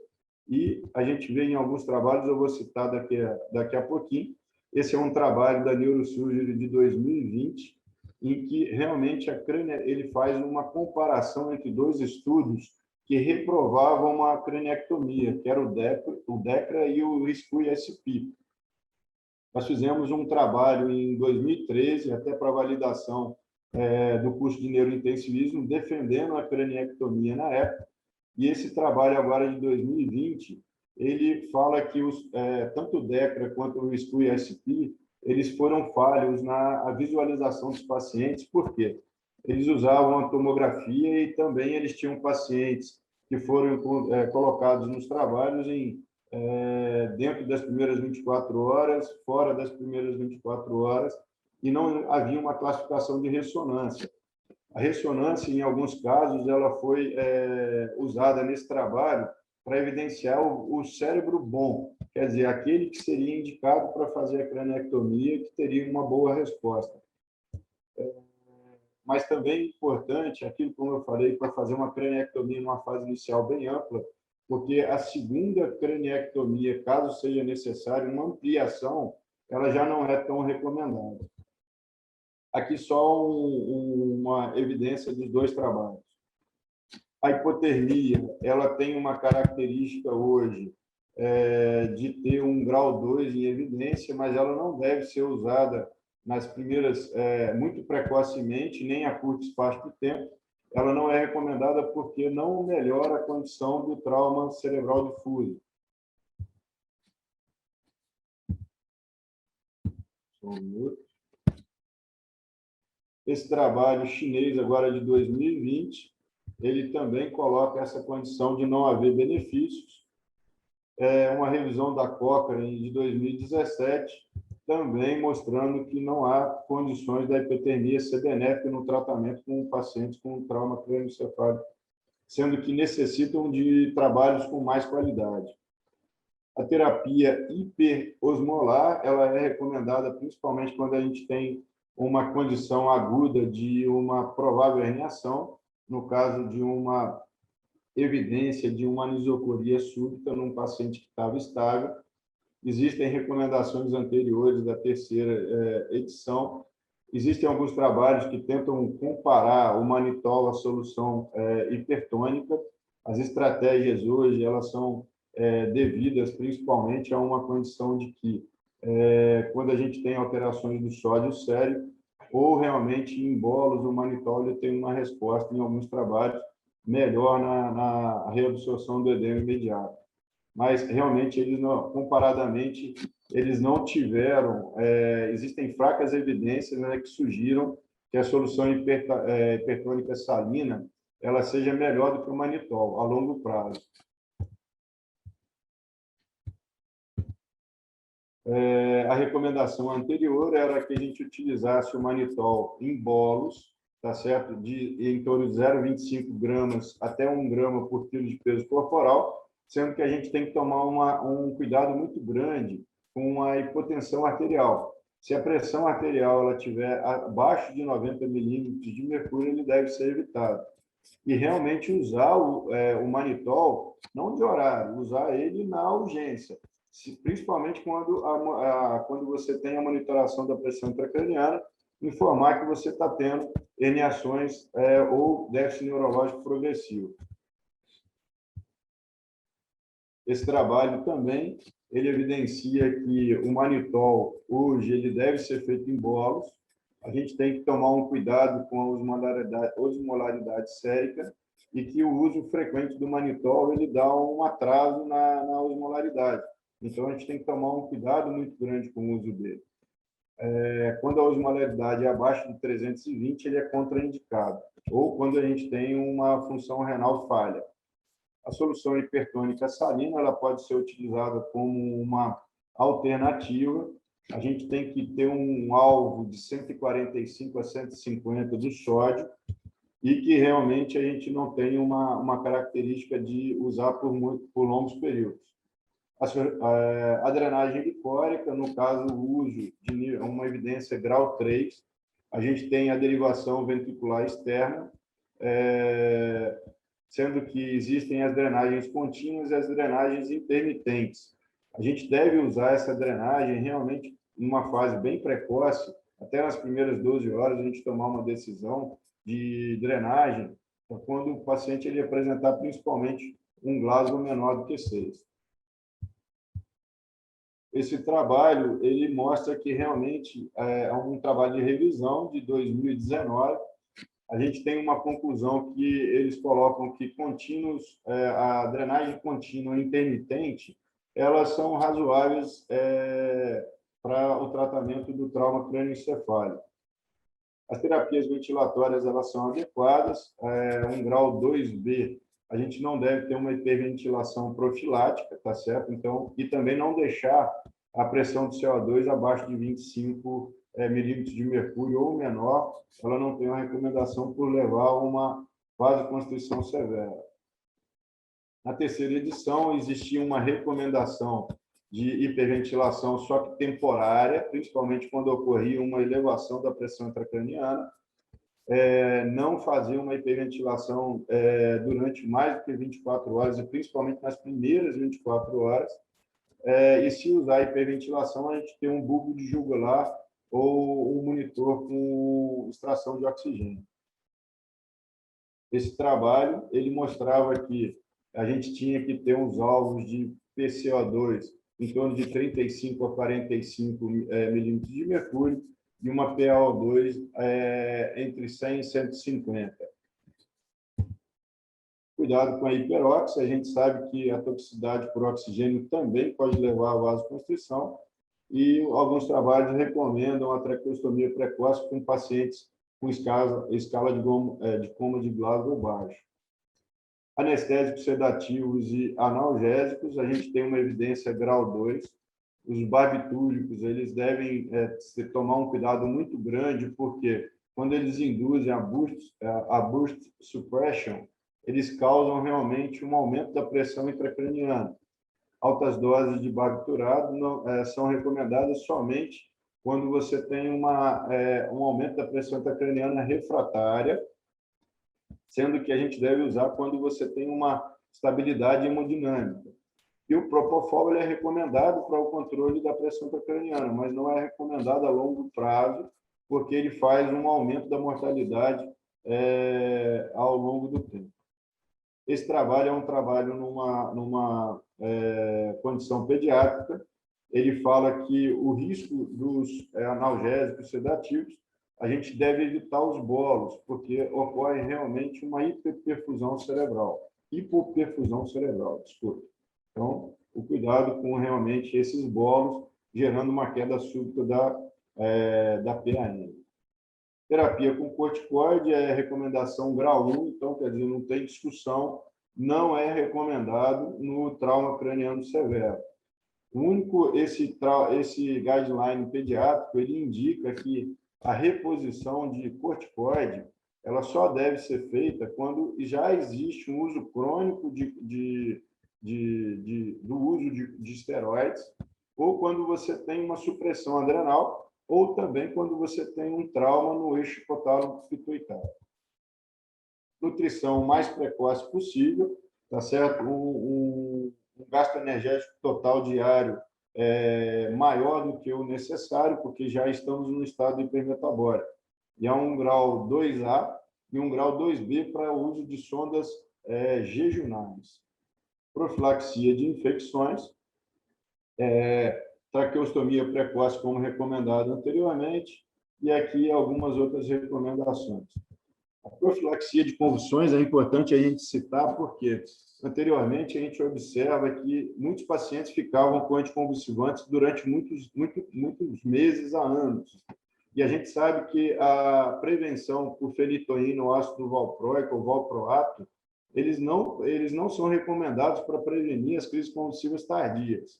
E a gente vê em alguns trabalhos, eu vou citar daqui a pouquinho, esse é um trabalho da Neurosurgery de 2020, em que realmente ele faz uma comparação entre 2 estudos que reprovavam uma craniectomia, que era o DECRA e o RISC-SP. Nós fizemos um trabalho em 2013, até para validação do curso de neurointensivismo, defendendo a craniectomia na época, e esse trabalho agora de 2020, ele fala que tanto o DECRA quanto o RISC-SP, eles foram falhos na visualização dos pacientes. Por quê? eles usavam a tomografia e também eles tinham pacientes que foram colocados nos trabalhos dentro das primeiras 24 horas, fora das primeiras 24 horas, e não havia uma classificação de ressonância. A ressonância, em alguns casos, ela foi usada nesse trabalho para evidenciar o cérebro bom, quer dizer, aquele que seria indicado para fazer a craniectomia, que teria uma boa resposta. Mas também é importante, aquilo como eu falei, para fazer uma craniectomia numa fase inicial bem ampla, porque a segunda craniectomia, caso seja necessário, uma ampliação, ela já não é tão recomendada. Aqui só uma evidência dos dois trabalhos. A hipotermia, ela tem uma característica hoje de ter um grau 2 em evidência, mas ela não deve ser usada nas primeiras, muito precocemente, nem a curto espaço de tempo. Ela não é recomendada porque não melhora a condição do trauma cerebral difuso. Só um minuto. Esse trabalho chinês, agora de 2020, ele também coloca essa condição de não haver benefícios. Uma revisão da Cochrane de 2017, também mostrando que não há condições da hipotermia ser benéfica no tratamento com pacientes com trauma crânioencefálico, sendo que necessitam de trabalhos com mais qualidade. A terapia hiperosmolar, ela é recomendada principalmente quando a gente tem uma condição aguda de uma provável herniação, no caso de uma evidência de uma anisocoria súbita num paciente que estava estável. Existem recomendações anteriores da terceira edição. Existem alguns trabalhos que tentam comparar o manitol à solução hipertônica. As estratégias hoje elas são devidas principalmente a uma condição de que, quando a gente tem alterações do sódio sério, ou realmente em bolos, o manitol ele tem uma resposta em alguns trabalhos melhor na reabsorção do edema imediato. Mas, realmente, eles não, comparadamente, eles não tiveram... existem fracas evidências, né, que sugiram que a solução hipertônica salina ela seja melhor do que o manitol a longo prazo. A recomendação anterior era que a gente utilizasse o manitol em bolos, tá certo? Em torno de 0,25 gramas até 1 grama por quilo de peso corporal, sendo que a gente tem que tomar um cuidado muito grande com a hipotensão arterial. Se a pressão arterial ela estiver abaixo de 90 milímetros de mercúrio, ele deve ser evitado. E realmente usar o manitol, não de horário, usar ele na urgência, principalmente quando você tem a monitoração da pressão intracraniana, informar que você está tendo herniações ou déficit neurológico progressivo. Esse trabalho também ele evidencia que o manitol hoje ele deve ser feito em bolos. A gente tem que tomar um cuidado com a osmolaridade sérica e que o uso frequente do manitol ele dá um atraso na osmolaridade. Então, a gente tem que tomar um cuidado muito grande com o uso dele. Quando a osmolaridade é abaixo de 320, ele é contraindicado. Ou quando a gente tem uma função renal falha. A solução hipertônica salina ela pode ser utilizada como uma alternativa. A gente tem que ter um alvo de 145 a 150 do sódio e que realmente a gente não tem uma característica de usar por longos períodos. A drenagem licórica, no caso, o uso de uma evidência grau 3, a gente tem a derivação ventricular externa, sendo que existem as drenagens contínuas e as drenagens intermitentes. A gente deve usar essa drenagem realmente numa fase bem precoce, até nas primeiras 12 horas a gente tomar uma decisão de drenagem, quando o paciente ele apresentar principalmente um Glasgow menor do que 6. Esse trabalho ele mostra que realmente é um trabalho de revisão de 2019. A gente tem uma conclusão que eles colocam que a drenagem contínua intermitente, elas são razoáveis para o tratamento do trauma crânioencefálico. As terapias ventilatórias, elas são adequadas. Um grau 2B, a gente não deve ter uma hiperventilação profilática, tá certo? Então, e também não deixar a pressão do CO2 abaixo de 25 milímetros de mercúrio ou menor, ela não tem uma recomendação por levar a uma vasoconstrição severa. Na terceira edição, existia uma recomendação de hiperventilação, só que temporária, principalmente quando ocorria uma elevação da pressão intracraniana. Não fazer uma hiperventilação durante mais do que 24 horas, e principalmente nas primeiras 24 horas. E se usar hiperventilação, a gente tem um bulbo de jugular ou um monitor com extração de oxigênio. Esse trabalho, ele mostrava que a gente tinha que ter uns alvos de PCO2 em torno de 35 a 45 milímetros de mercúrio e uma PaO2 entre 100 e 150. Cuidado com a hiperóxia, a gente sabe que a toxicidade por oxigênio também pode levar à vasoconstrição, e alguns trabalhos recomendam a traqueostomia precoce com pacientes com escala de coma de Glasgow baixo. Anestésicos sedativos e analgésicos, a gente tem uma evidência grau 2. Os barbitúricos, eles devem tomar um cuidado muito grande, porque quando eles induzem a burst suppression, eles causam realmente um aumento da pressão intracraniana. Altas doses de barbiturado são recomendadas somente quando você tem um aumento da pressão intracraniana refratária, sendo que a gente deve usar quando você tem uma estabilidade hemodinâmica. E o propofol é recomendado para o controle da pressão intracraniana, mas não é recomendado a longo prazo, porque ele faz um aumento da mortalidade ao longo do tempo. Esse trabalho é um trabalho numa condição pediátrica. Ele fala que o risco dos analgésicos sedativos, a gente deve evitar os bolos, porque ocorre realmente uma hipoperfusão cerebral, desculpa. Então, o cuidado com realmente esses bolos, gerando uma queda súbita da PAM. Terapia com corticoide é recomendação grau 1, então, quer dizer, não tem discussão, não é recomendado no trauma craniano severo. O único, esse guideline pediátrico, ele indica que a reposição de corticoide, ela só deve ser feita quando já existe um uso crônico do uso de esteroides, ou quando você tem uma supressão adrenal, ou também quando você tem um trauma no eixo hipotálamo pituitário. Nutrição mais precoce possível, tá certo? Um gasto energético total diário maior do que o necessário, porque já estamos no estado hipermetabólico. E há um grau 2A e um grau 2B para o uso de sondas jejunais. Profilaxia de infecções, traqueostomia precoce, como recomendado anteriormente, e aqui algumas outras recomendações. A profilaxia de convulsões é importante a gente citar, porque anteriormente a gente observa que muitos pacientes ficavam com anticonvulsivantes durante muitos meses a anos. E a gente sabe que a prevenção por fenitoína ou ácido valproico ou valproato, eles não são recomendados para prevenir as crises convulsivas tardias.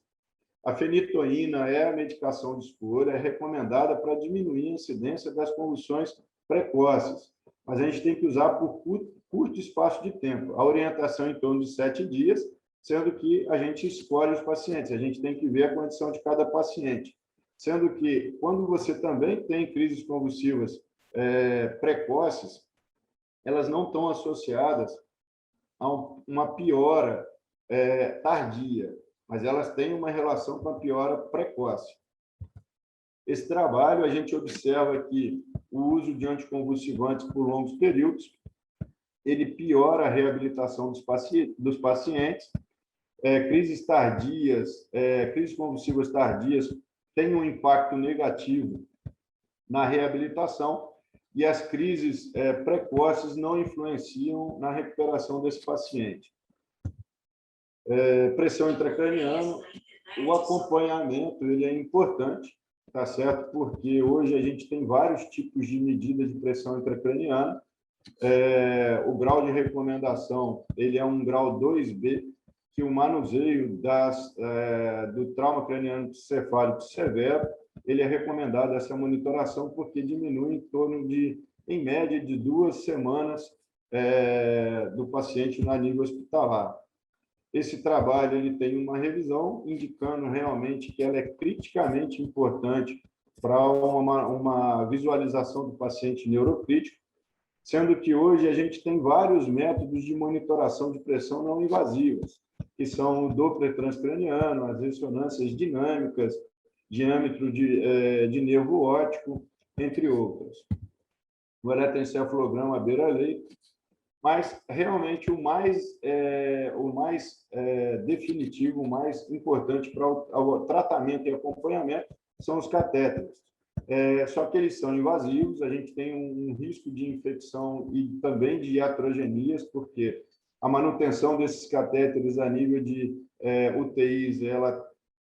A fenitoína é a medicação de escolha, é recomendada para diminuir a incidência das convulsões precoces, mas a gente tem que usar por curto espaço de tempo. A orientação em torno de 7 dias, sendo que a gente escolhe os pacientes, a gente tem que ver a condição de cada paciente. Sendo que, quando você também tem crises convulsivas precoces, elas não estão associadas a uma piora tardia, mas elas têm uma relação com a piora precoce. Esse trabalho, a gente observa que o uso de anticonvulsivantes por longos períodos, ele piora a reabilitação dos pacientes. Crises convulsivas tardias têm um impacto negativo na reabilitação, e as crises precoces não influenciam na recuperação desse paciente. Pressão intracraniana, o acompanhamento ele é importante, tá certo? Porque hoje a gente tem vários tipos de medidas de pressão intracraniana. O grau de recomendação ele é um grau 2B, que o manuseio do trauma craniano cefálico severo, ele é recomendado essa monitoração porque diminui em torno de, em média, de 2 semanas do paciente na nível hospitalar. Esse trabalho ele tem uma revisão indicando realmente que ela é criticamente importante para uma visualização do paciente neurocrítico, sendo que hoje a gente tem vários métodos de monitoração de pressão não invasivas, que são o Doppler transcraniano, as ressonâncias dinâmicas, diâmetro de nervo óptico, entre outros. O eletroencefalograma à beira-leito, mas realmente o mais definitivo, o mais importante para o tratamento e acompanhamento são os catéteres. Só que eles são invasivos, a gente tem um risco de infecção e também de iatrogenias, porque a manutenção desses catéteres a nível de UTIs,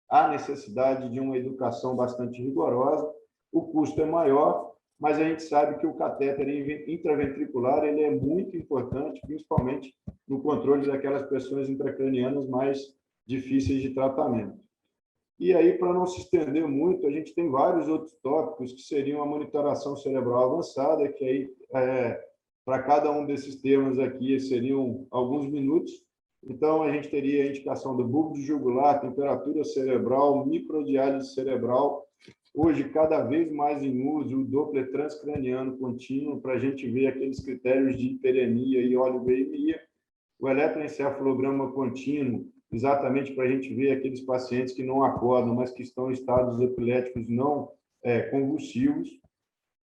há necessidade de uma educação bastante rigorosa, o custo é maior, mas a gente sabe que o catéter intraventricular ele é muito importante, principalmente no controle daquelas pressões intracranianas mais difíceis de tratamento. E aí, para não se estender muito, a gente tem vários outros tópicos que seriam a monitoração cerebral avançada, que aí, para cada um desses temas aqui, seriam alguns minutos. Então, a gente teria a indicação do bulbo de jugular, temperatura cerebral, microdiálise cerebral. Hoje, cada vez mais em uso, o Doppler transcraniano contínuo, para a gente ver aqueles critérios de hiperemia e oligoemia. O eletroencefalograma contínuo, exatamente para a gente ver aqueles pacientes que não acordam, mas que estão em estados epiléticos não convulsivos.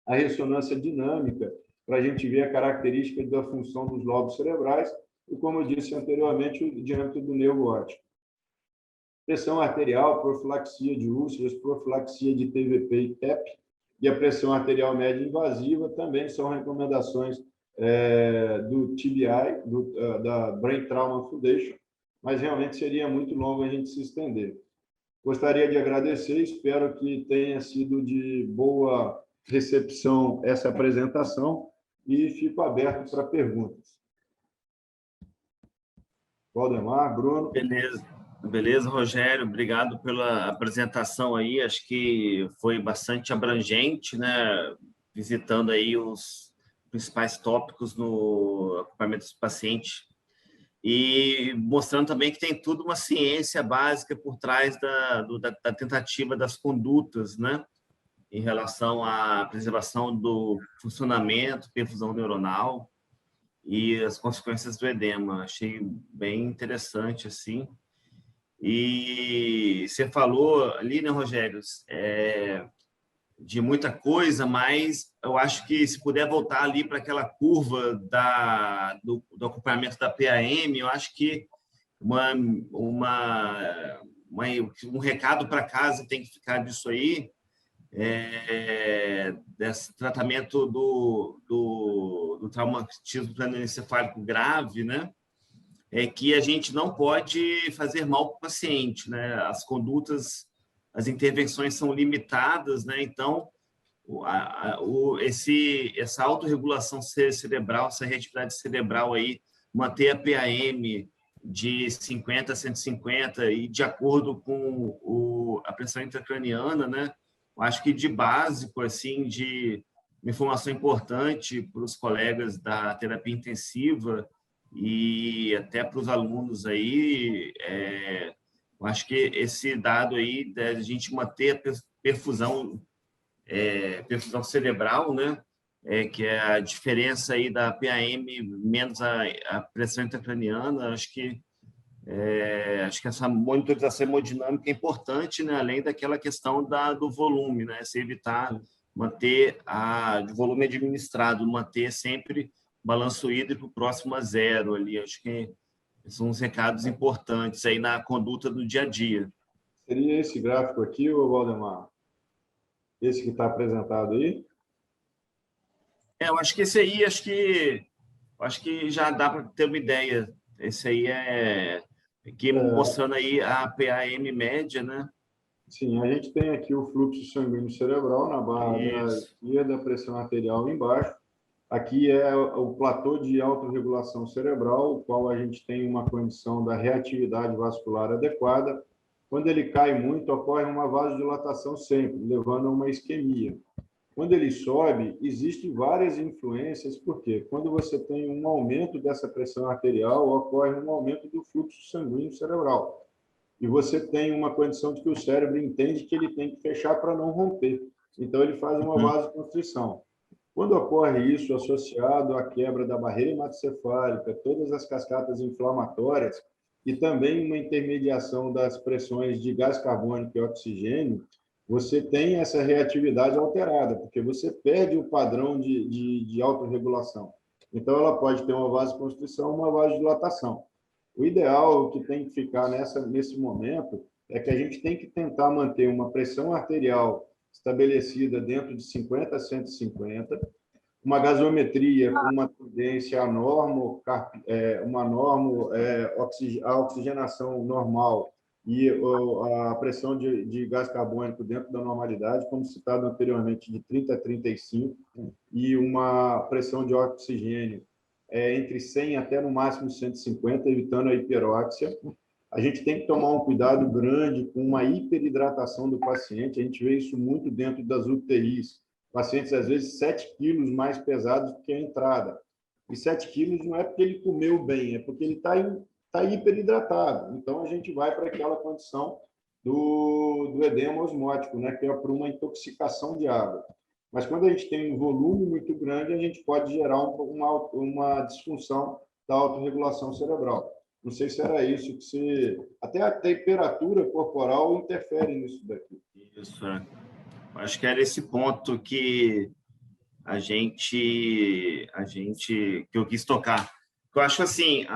A ressonância dinâmica, para a gente ver a característica da função dos lobos cerebrais. E, como eu disse anteriormente, o diâmetro do nervo óptico. Pressão arterial, profilaxia de úlceras, profilaxia de TVP e TEP, e a pressão arterial média invasiva também são recomendações do TBI, da Brain Trauma Foundation, mas realmente seria muito longo a gente se estender. Gostaria de agradecer, espero que tenha sido de boa recepção essa apresentação e fico aberto para perguntas. Valdemar, Bruno. Beleza, Rogério, obrigado pela apresentação aí, acho que foi bastante abrangente, né, visitando aí os principais tópicos no acompanhamento do paciente e mostrando também que tem tudo uma ciência básica por trás da tentativa das condutas, né, em relação à preservação do funcionamento, perfusão neuronal e as consequências do edema. Achei bem interessante, assim. E você falou ali, né, Rogério, de muita coisa, mas eu acho que se puder voltar ali para aquela curva do acompanhamento da PAM, eu acho que um recado para casa tem que ficar disso aí, desse tratamento do traumatismo crânioencefálico grave, né? É que a gente não pode fazer mal para o paciente, né? As condutas, as intervenções são limitadas, né? Então, essa autorregulação cerebral, essa reatividade cerebral aí, manter a PAM de 50 a 150 e de acordo com a pressão intracraniana, né? Eu acho que de básico, assim, de uma informação importante para os colegas da terapia intensiva e até para os alunos aí, eu acho que esse dado aí da gente manter a perfusão cerebral, né, que é a diferença aí da PAM menos a pressão intracraniana, acho que essa monitorização hemodinâmica é importante, né, além daquela questão do volume, né, se evitar manter o volume administrado, manter sempre balanço hídrico próximo a zero ali. Acho que são uns recados importantes aí na conduta do dia a dia. Seria esse gráfico aqui, ô Valdemar? Esse que está apresentado aí? Eu acho que esse aí, acho que já dá para ter uma ideia. Esse aí mostrando aí a PAM média, né? Sim, a gente tem aqui o fluxo sanguíneo cerebral na barra da Isso. esquerda, a pressão arterial embaixo. Aqui é o platô de autorregulação cerebral, o qual a gente tem uma condição da reatividade vascular adequada. Quando ele cai muito, ocorre uma vasodilatação sempre, levando a uma isquemia. Quando ele sobe, existem várias influências, porque quando você tem um aumento dessa pressão arterial, ocorre um aumento do fluxo sanguíneo cerebral. E você tem uma condição de que o cérebro entende que ele tem que fechar para não romper. Então, ele faz uma vasoconstrição. Quando ocorre isso associado à quebra da barreira hematocefálica, todas as cascatas inflamatórias e também uma intermediação das pressões de gás carbônico e oxigênio, você tem essa reatividade alterada, porque você perde o padrão de autorregulação. Então, ela pode ter uma vasoconstrição, uma vasodilatação. O ideal que tem que ficar nesse momento é que a gente tem que tentar manter uma pressão arterial estabelecida dentro de 50 a 150, uma gasometria com uma tendência a a oxigenação normal e a pressão de gás carbônico dentro da normalidade, como citado anteriormente, de 30 a 35, e uma pressão de oxigênio entre 100 até no máximo 150, evitando a hiperóxia. A gente tem que tomar um cuidado grande com uma hiperidratação do paciente. A gente vê isso muito dentro das UTIs. Pacientes, às vezes, 7 quilos mais pesados do que a entrada. E 7 quilos não é porque ele comeu bem, é porque ele está hiperidratado. Então, a gente vai para aquela condição do edema osmótico, né, que é para uma intoxicação de água. Mas quando a gente tem um volume muito grande, a gente pode gerar uma disfunção da autorregulação cerebral. Não sei se era isso que você... Até a temperatura corporal interfere nisso daqui. Isso, é. Acho que era esse ponto que que eu quis tocar. Eu acho assim,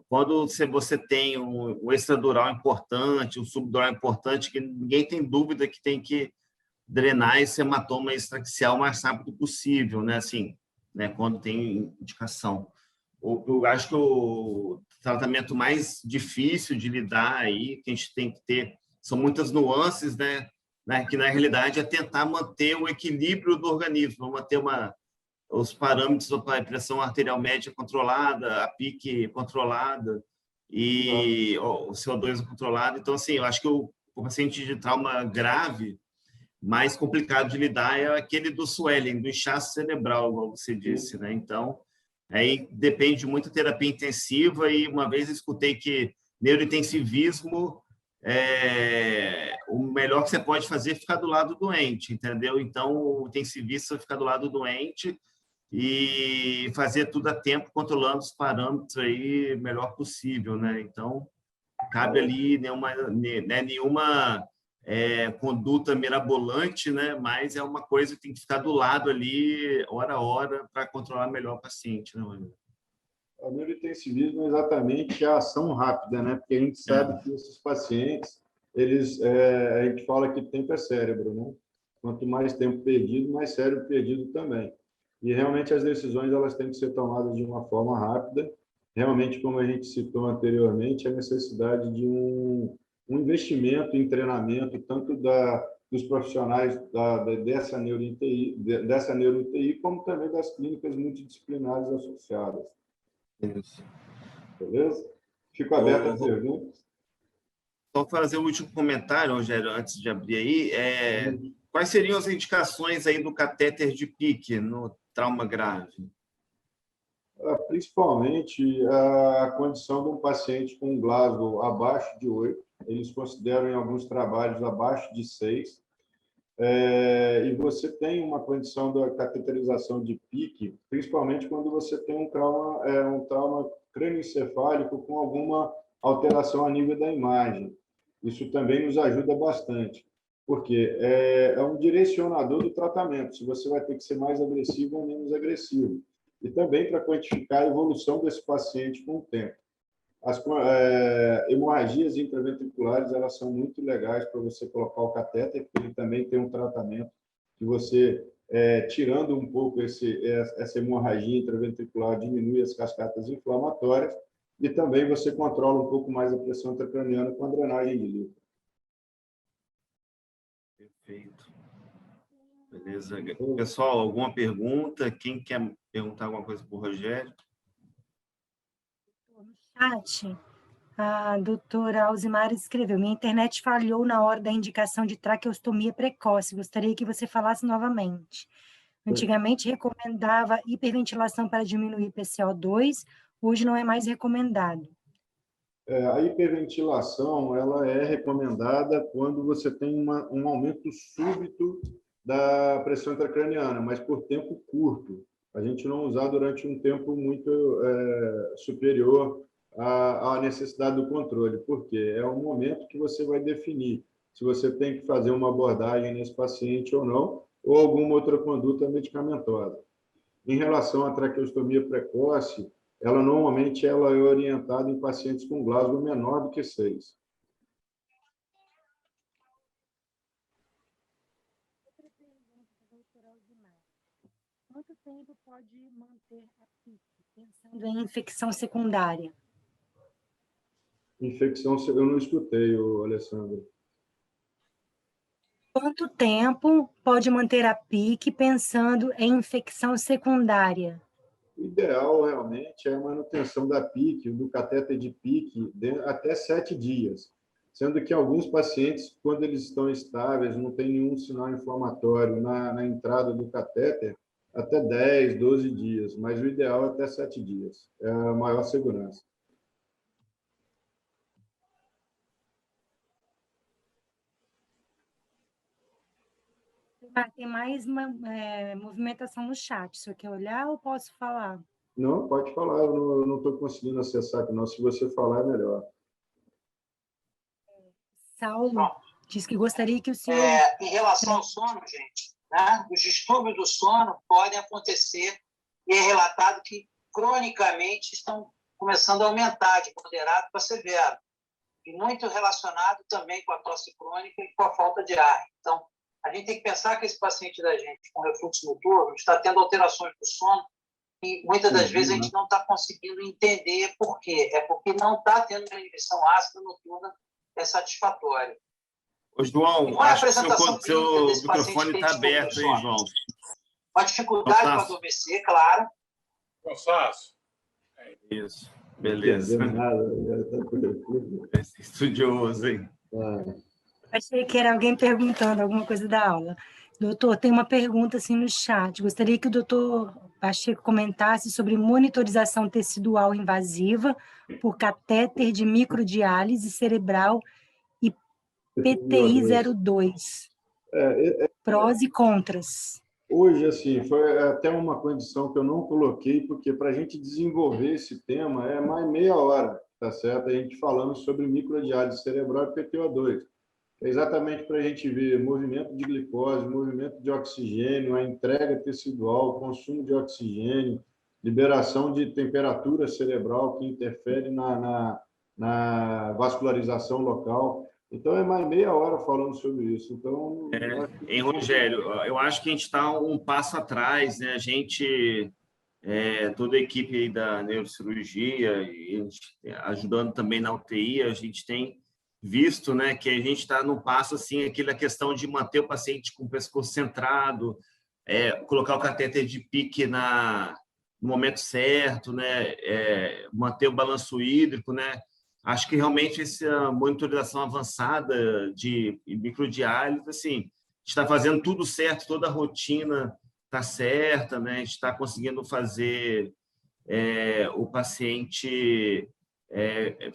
quando você tem um extradural importante, um subdural importante, que ninguém tem dúvida que tem que drenar esse hematoma extraxial o mais rápido possível, né? Assim, né? Quando tem indicação. Eu acho que o tratamento mais difícil de lidar aí, que a gente tem que ter, são muitas nuances, né? Que na realidade é tentar manter o equilíbrio do organismo, manter os parâmetros da pressão arterial média controlada, a pique controlada e o CO2 controlado. Então, assim, eu acho que o paciente de trauma grave, mais complicado de lidar é aquele do swelling, do inchaço cerebral, como você disse, né? Então, aí depende muito da terapia intensiva e uma vez eu escutei que neurointensivismo o melhor que você pode fazer é ficar do lado do doente, entendeu? Então, o intensivista ficar do lado do doente e fazer tudo a tempo, controlando os parâmetros aí o melhor possível, né? Então, cabe ali nenhuma conduta mirabolante, né? Mas é uma coisa que tem que ficar do lado ali, hora a hora, para controlar melhor o paciente, né, Manu? O neurointensivismo é exatamente a ação rápida, né? Porque a gente sabe que esses pacientes, a gente fala que tempo é cérebro, né? Quanto mais tempo perdido, mais cérebro perdido também. E realmente as decisões elas têm que ser tomadas de uma forma rápida. Realmente, como a gente citou anteriormente, a necessidade de um investimento em treinamento, tanto dos profissionais dessa neuro-UTI, como também das clínicas multidisciplinares associadas. Isso. Beleza? Fico aberto a perguntas. Só fazer o último comentário, Rogério, antes de abrir aí. Quais seriam as indicações aí do catéter de PICC no trauma grave? Principalmente a condição de um paciente com Glasgow abaixo de 8. Eles consideram em alguns trabalhos abaixo de 6. E você tem uma condição da cateterização de PICC, principalmente quando você tem um trauma crânioencefálico com alguma alteração a nível da imagem. Isso também nos ajuda bastante, porque é um direcionador do tratamento, se você vai ter que ser mais agressivo ou menos agressivo. E também para quantificar a evolução desse paciente com o tempo. As hemorragias intraventriculares, elas são muito legais para você colocar o catéter, porque ele também tem um tratamento que você, tirando um pouco essa hemorragia intraventricular, diminui as cascatas inflamatórias e também você controla um pouco mais a pressão intracraniana com a drenagem de líquido. Perfeito. Beleza. Pessoal, alguma pergunta? Quem quer perguntar alguma coisa para o Rogério? No chat, a doutora Alzimara escreveu: minha internet falhou na hora da indicação de traqueostomia precoce. Gostaria que você falasse novamente. Antigamente recomendava hiperventilação para diminuir PCO2, hoje não é mais recomendado. A hiperventilação ela é recomendada quando você tem um aumento súbito da pressão intracraniana, mas por tempo curto. A gente não usar durante um tempo muito superior à necessidade do controle, porque é o momento que você vai definir se você tem que fazer uma abordagem nesse paciente ou não, ou alguma outra conduta medicamentosa. Em relação à traqueostomia precoce, ela normalmente ela é orientada em pacientes com Glasgow menor do que 6. Quanto tempo pode manter a PIC, pensando em infecção secundária? Infecção, eu não escutei, Alessandro. Quanto tempo pode manter a PIC pensando em infecção secundária? O ideal, realmente, é a manutenção da PIC, do catéter de PIC, até 7 dias. Sendo que alguns pacientes, quando eles estão estáveis, não tem nenhum sinal inflamatório na entrada do catéter, até 10, 12 dias. Mas o ideal é até 7 dias. É a maior segurança. Tem mais uma movimentação no chat. Se eu quer olhar ou posso falar? Não, pode falar. Eu não estou conseguindo acessar aqui, não. Se você falar, é melhor. Saulo diz que gostaria que o senhor... Em relação ao sono, gente, né? Os distúrbios do sono podem acontecer e é relatado que, cronicamente, estão começando a aumentar de moderado para severo. E muito relacionado também com a tosse crônica e com a falta de ar. Então, a gente tem que pensar que esse paciente da gente com refluxo noturno está tendo alterações do sono e muitas das vezes a gente não está conseguindo entender por quê. É porque não está tendo uma inibição ácida noturna satisfatória. Ô, João, qual é a acho que apresentação seu desse microfone está aberto, hein, João? Uma dificuldade para adormecer, claro. Constasso. Isso, beleza. Estudioso, hein? Achei que era alguém perguntando alguma coisa da aula. Doutor, tem uma pergunta assim no chat. Gostaria que o doutor Pacheco comentasse sobre monitorização tecidual invasiva por catéter de microdiálise cerebral e PTI-02. Prós e contras. Hoje, assim, foi até uma condição que eu não coloquei, porque para a gente desenvolver esse tema é mais meia hora, tá certo? A gente falando sobre microdiálise cerebral e PTO2. É exatamente para a gente ver movimento de glicose, movimento de oxigênio, a entrega tecidual, consumo de oxigênio, liberação de temperatura cerebral que interfere na vascularização local. Então, é mais meia hora falando sobre isso. Então, Hein, Rogério, eu acho que a gente está um passo atrás, né? A gente, toda a equipe aí da neurocirurgia, e a gente, ajudando também na UTI, a gente tem visto, né, que a gente está no passo assim, aquela questão de manter o paciente com o pescoço centrado, colocar o catéter de PIC no momento certo, né, manter o balanço hídrico, né. Acho que realmente essa monitorização avançada de microdiálise, assim, a gente está fazendo tudo certo, toda a rotina está certa, né, a gente está conseguindo fazer o paciente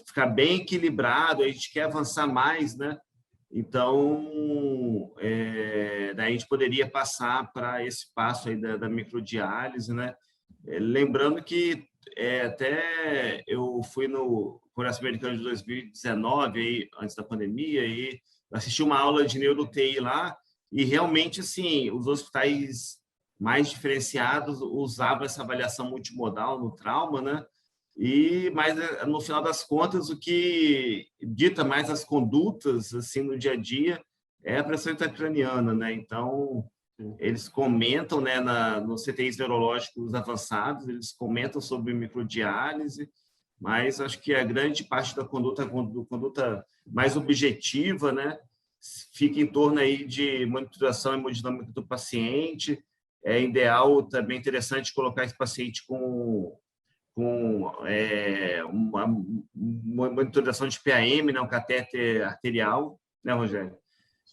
ficar bem equilibrado, a gente quer avançar mais, né? Então, daí a gente poderia passar para esse passo aí da microdiálise, né? Lembrando que até eu fui no Congresso Americano de 2019, aí, antes da pandemia, e assisti uma aula de neuro-UTI lá, e realmente, assim, os hospitais mais diferenciados usavam essa avaliação multimodal no trauma, né? Mas no final das contas o que dita mais as condutas assim no dia a dia é a pressão intracraniana, né? Então eles comentam, né, nos CTIs neurológicos avançados, eles comentam sobre microdiálise, mas acho que a grande parte da conduta mais objetiva, né, fica em torno aí de monitoração hemodinâmica do paciente. É ideal, também interessante colocar esse paciente com uma monitoração de PAM, né, um catéter arterial, né, Rogério?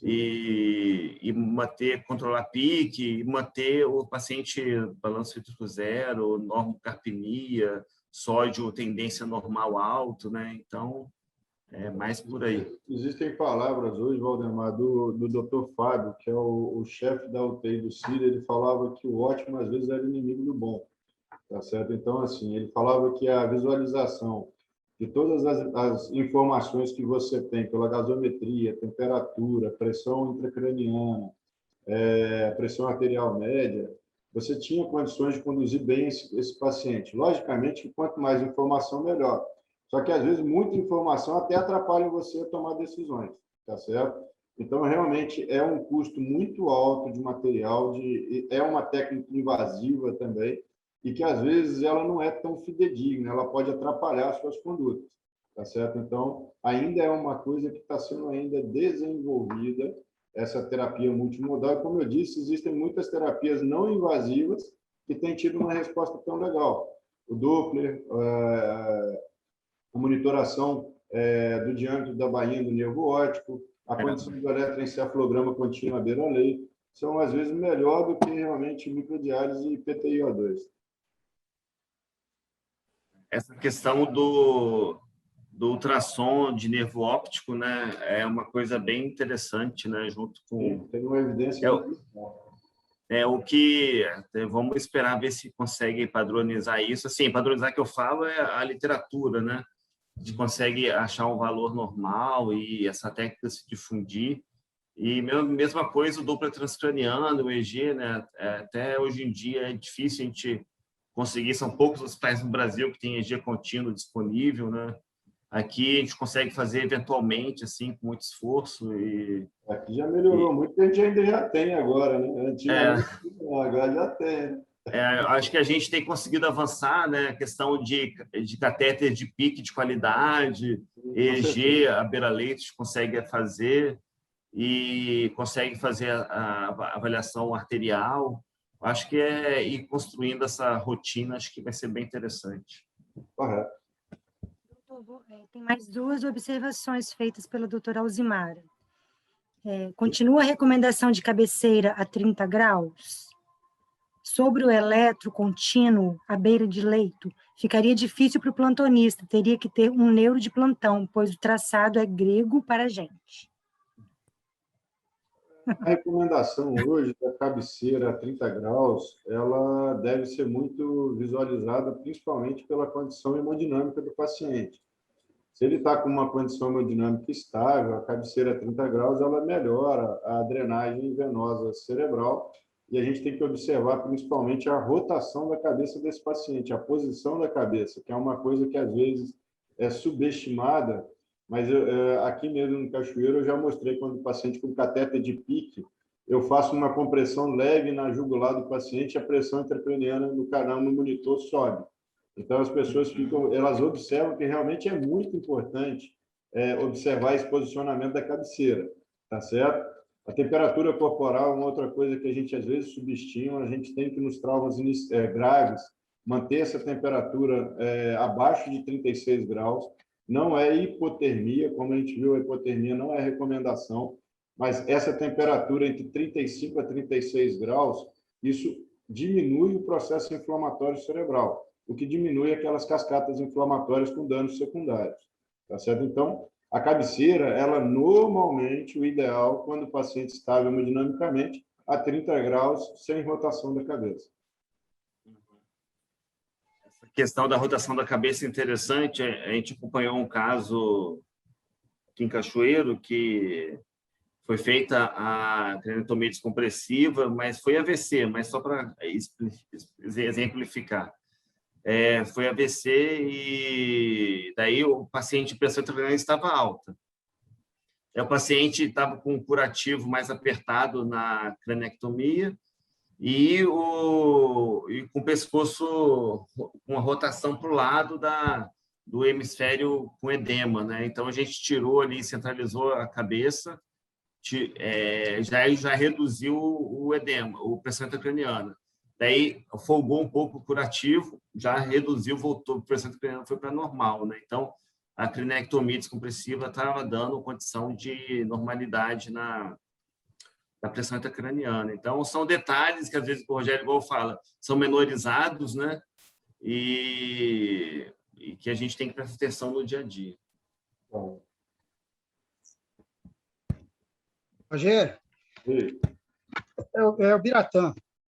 E controlar pique, e manter o paciente balanço cítrico zero, normocarpenia, sódio tendência normal alto, né? Então, é mais por aí. Existem palavras hoje, Valdemar, do Dr. Fábio, que é o chefe da UTI do CIRA, ele falava que o ótimo, às vezes, era inimigo do bom, tá certo? Então, assim, ele falava que a visualização de todas as informações que você tem pela gasometria, temperatura, pressão intracraniana, pressão arterial média, você tinha condições de conduzir bem esse paciente. Logicamente, que quanto mais informação, melhor. Só que, às vezes, muita informação até atrapalha você a tomar decisões, tá certo? Então, realmente, é um custo muito alto de material, é uma técnica invasiva também, e que, às vezes, ela não é tão fidedigna, ela pode atrapalhar as suas condutas, tá certo? Então, ainda é uma coisa que está sendo ainda desenvolvida, essa terapia multimodal, e, como eu disse, existem muitas terapias não invasivas que têm tido uma resposta tão legal. O Doppler, a monitoração do diâmetro da bainha do nervo óptico, a condição do eletroencefalograma contínuo à beira-leito, são, às vezes, melhor do que realmente microdiálise e PTiO2. Essa questão do ultrassom de nervo óptico, né, é uma coisa bem interessante, né, junto com... Tem uma evidência muito boa. O que vamos esperar ver se consegue padronizar isso. Assim, padronizar que eu falo é a literatura, né? A gente consegue achar um valor normal e essa técnica se difundir. E mesma coisa o Doppler transcraniano, o EG, né? Até hoje em dia é difícil a gente conseguir, são poucos os hospitais no Brasil que tem EG contínuo disponível, né? Aqui a gente consegue fazer eventualmente, assim, com muito esforço. Aqui já melhorou muito, a gente ainda já tem agora, né? Antigamente, agora já tem. Acho que a gente tem conseguido avançar, né? A questão de catéter de pique de qualidade, EEG, a beira-leito, a gente consegue fazer e consegue fazer a avaliação arterial. Acho que ir construindo essa rotina, acho que vai ser bem interessante. Correto. Tem mais 2 observações feitas pela doutora Alzimara. Continua a recomendação de cabeceira a 30 graus? Sobre o eletro contínuo à beira de leito, ficaria difícil para o plantonista, teria que ter um neuro de plantão, pois o traçado é grego para a gente. A recomendação hoje da cabeceira a 30 graus, ela deve ser muito visualizada, principalmente pela condição hemodinâmica do paciente. Se ele está com uma condição hemodinâmica estável, a cabeceira a 30 graus, ela melhora a drenagem venosa cerebral, e a gente tem que observar principalmente a rotação da cabeça desse paciente, a posição da cabeça, que é uma coisa que às vezes é subestimada, mas aqui mesmo no Cachoeiro eu já mostrei quando o paciente com catéter de pique, eu faço uma compressão leve na jugular do paciente, a pressão intracraniana no canal no monitor sobe. Então as pessoas elas observam que realmente é muito importante observar esse posicionamento da cabeceira, tá certo? A temperatura corporal é uma outra coisa que a gente às vezes subestima, a gente tem que nos traumas graves manter essa temperatura abaixo de 36 graus, não é hipotermia, como a gente viu, a hipotermia não é recomendação, mas essa temperatura entre 35 a 36 graus, isso diminui o processo inflamatório cerebral, o que diminui aquelas cascatas inflamatórias com danos secundários, tá certo? Então, a cabeceira, ela normalmente, o ideal, quando o paciente está hemodinamicamente, a 30 graus, sem rotação da cabeça. Essa questão da rotação da cabeça é interessante. A gente acompanhou um caso aqui em Cachoeiro que foi feita a craniotomia descompressiva, mas foi AVC, mas só para exemplificar. Foi AVC e daí o paciente de pressão intracraniana estava alta. O paciente estava com um curativo mais apertado na craniectomia e com o pescoço com a rotação para o lado do hemisfério com edema, né? Então a gente tirou ali, centralizou a cabeça já reduziu o edema, a pressão intracraniana. Daí folgou um pouco o curativo, já reduziu, voltou, a pressão intracraniana foi para normal, né? Então, a crinectomia descompressiva estava dando condição de normalidade na pressão intracraniana. Então, são detalhes que, às vezes, o Rogério, igual fala, são menorizados, né? E que a gente tem que prestar atenção no dia a dia. Bom, Rogério, e, é o Biratã.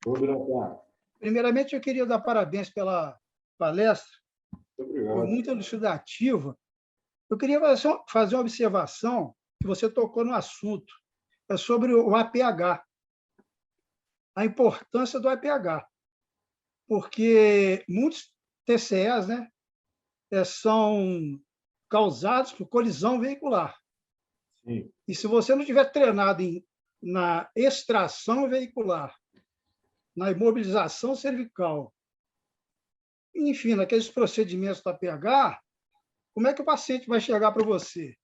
ô, Biratã, Primeiramente, eu queria dar parabéns pela palestra, muito foi obrigado. muito elucidativa. Eu queria fazer uma observação, que você tocou no assunto, é sobre o APH, a importância do APH, porque muitos TCEs, né, são causados por colisão veicular. Sim, E se você não tiver treinado na extração veicular, na imobilização cervical, enfim, naqueles procedimentos da APH, como é que o paciente vai chegar para você?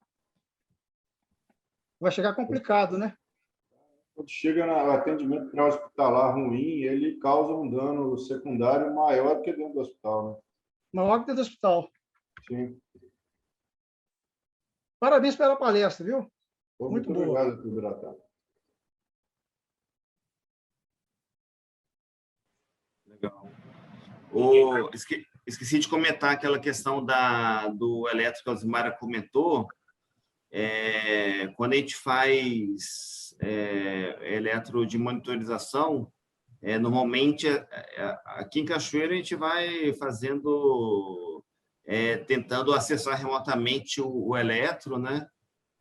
Vai chegar complicado, né? quando chega no atendimento pré-hospitalar ruim, ele causa um dano secundário maior do que dentro do hospital, né? Maior que dentro do hospital. Sim. Parabéns pela palestra, viu? Pô, Muito muito boa. obrigado, Biratã. Legal. Esqueci de comentar aquela questão do elétrico que a Alzimara comentou. Quando a gente faz eletro de monitorização, normalmente aqui em Cachoeira a gente vai fazendo, tentando acessar remotamente o eletro, né?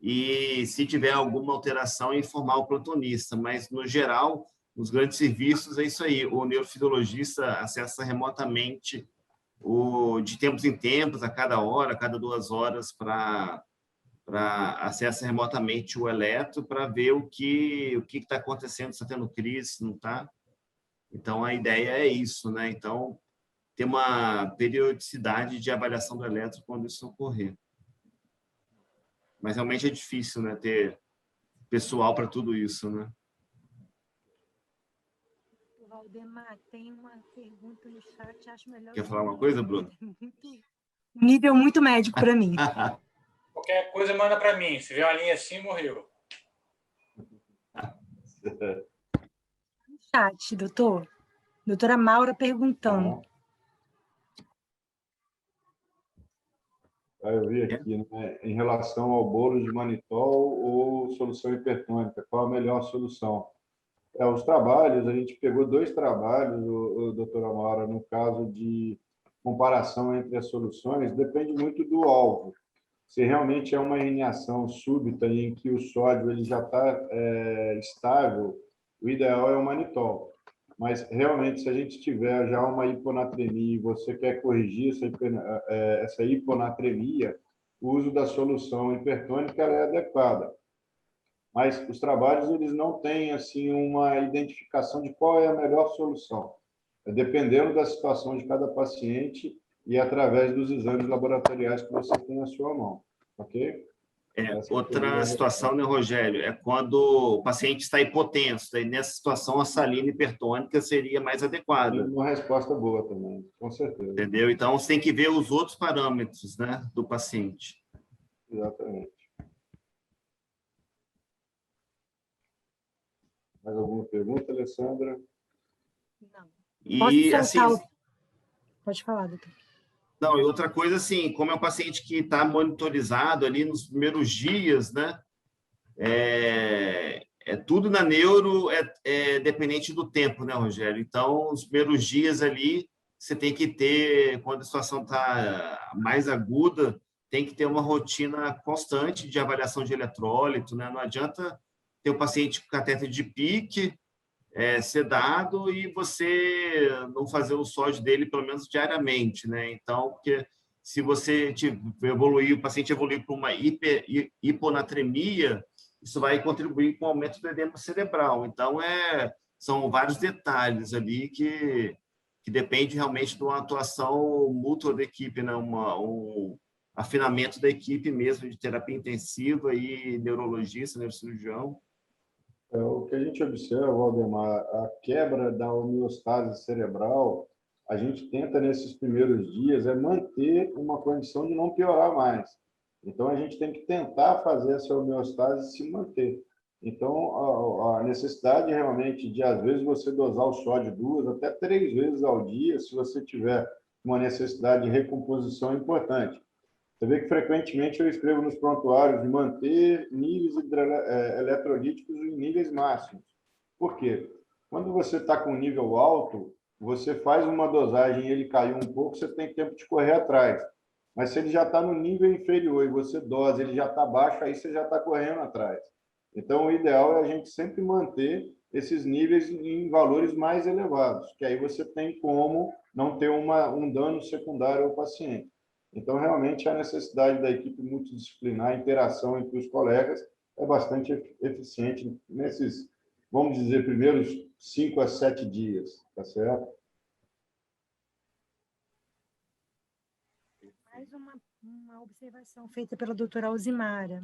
E se tiver alguma alteração, informar o plantonista. Mas, no geral, nos grandes serviços é isso aí. O neurofisiologista acessa remotamente de tempos em tempos, a cada hora, a cada 2 horas, para acessa remotamente o eletro para ver o que está acontecendo, se está tendo crise, se não está. Então, a ideia é isso, né? Então, ter uma periodicidade de avaliação do eletro quando isso ocorrer. Mas realmente é difícil, né? Ter pessoal para tudo isso, né? Valdemar, tem uma pergunta no chat, acho melhor... Quer falar uma coisa, Bruno? Nível muito médico para mim. Qualquer coisa, manda para mim. Se vier uma linha assim, morreu. Chat, doutor. Doutora Maura perguntando. Eu vi aqui, né, em relação ao bolo de manitol ou solução hipertônica, qual a melhor solução? Os trabalhos, a gente pegou 2 trabalhos, doutora Maura, no caso de comparação entre as soluções, depende muito do alvo. Se realmente é uma herniação súbita em que o sódio ele já está estável, o ideal é o manitol. Mas, realmente, se a gente tiver já uma hiponatremia e você quer corrigir essa hiponatremia, o uso da solução hipertônica é adequada. Mas os trabalhos eles não têm assim uma identificação de qual é a melhor solução. Dependendo da situação de cada paciente e através dos exames laboratoriais que você tem na sua mão, ok? Outra situação, né, Rogério, é quando o paciente está hipotenso. Daí, nessa situação, a salina hipertônica seria mais adequada. Uma resposta boa também, com certeza. Entendeu? Então, você tem que ver os outros parâmetros, né, do paciente. Exatamente. Mais alguma pergunta, Alessandra? Não. E, assim, Pode falar, doutor. não, e outra coisa, assim, como é um paciente que está monitorizado ali nos primeiros dias, né? Tudo na neuro é dependente do tempo, né, Rogério? Então, os primeiros dias ali, você tem que ter, quando a situação está mais aguda, tem que ter uma rotina constante de avaliação de eletrólito, né? Não adianta ter um paciente com catéter de pique, sedado, e você não fazer o sódio dele pelo menos diariamente, né? Então, porque se você o paciente evoluir para uma hiponatremia, isso vai contribuir com o aumento do edema cerebral. Então, são vários detalhes ali que depende realmente de uma atuação mútua da equipe, né? Um afinamento da equipe mesmo, de terapia intensiva e neurologista, neurocirurgião, O que a gente observa, Valdemar, a quebra da homeostase cerebral, a gente tenta, nesses primeiros dias, manter uma condição de não piorar mais. Então, a gente tem que tentar fazer essa homeostase se manter. Então, a necessidade realmente de, às vezes, você dosar o sódio 2 até 3 vezes ao dia, se você tiver uma necessidade de recomposição importante. Você vê que frequentemente eu escrevo nos prontuários de manter níveis eletrolíticos em níveis máximos. Por quê? Quando você está com um nível alto, você faz uma dosagem e ele caiu um pouco, você tem tempo de correr atrás. Mas se ele já está no nível inferior e você dosa, ele já está baixo, aí você já está correndo atrás. Então, o ideal é a gente sempre manter esses níveis em valores mais elevados, que aí você tem como não ter um dano secundário ao paciente. Então, realmente, a necessidade da equipe multidisciplinar, a interação entre os colegas, é bastante eficiente nesses, vamos dizer, primeiros 5 a 7 dias, tá certo? Mais uma observação feita pela doutora Alzimara.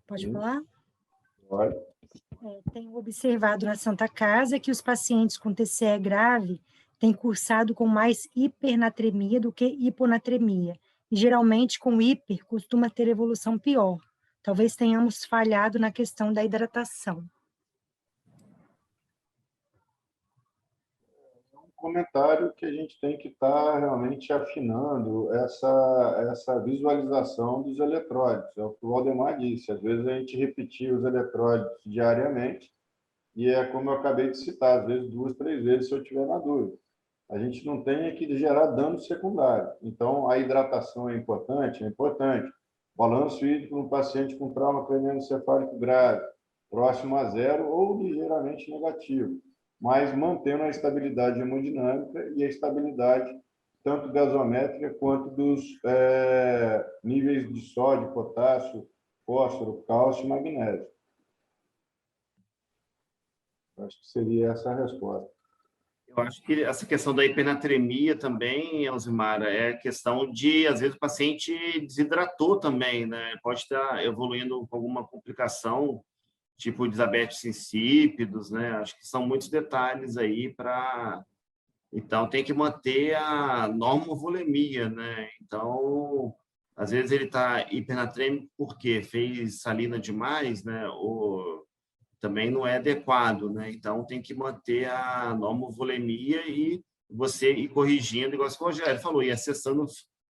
Pode Sim. falar? Pode. Tenho observado na Santa Casa que os pacientes com TCE grave têm cursado com mais hipernatremia do que hiponatremia, e geralmente com hiper costuma ter evolução pior. Talvez tenhamos falhado na questão da hidratação. Comentário que a gente tem que estar realmente afinando essa visualização dos eletrólitos. É o que o Valdemar disse, às vezes a gente repetia os eletrólitos diariamente, e é como eu acabei de citar, às vezes 2, 3 vezes, se eu tiver na dúvida. A gente não tem que gerar dano secundário. Então, a hidratação é importante? É importante. Balanço hídrico no paciente com trauma crânioencefálico grave, próximo a zero ou ligeiramente negativo, mas mantendo a estabilidade hemodinâmica e a estabilidade tanto gasométrica quanto dos níveis de sódio, potássio, fósforo, cálcio e magnésio. Acho que seria essa a resposta. Eu acho que essa questão da hipernatremia também, Elzimara, é questão de, às vezes, o paciente desidratou também, né? Pode estar evoluindo com alguma complicação, tipo diabetes insípidos, né? Acho que são muitos detalhes aí para... Então, tem que manter a normovolemia, né? Então, às vezes ele está hipernatrêmico porque fez salina demais, né? Ou também não é adequado, né? Então, tem que manter a normovolemia e você ir corrigindo, igual o Rogério falou, e acessando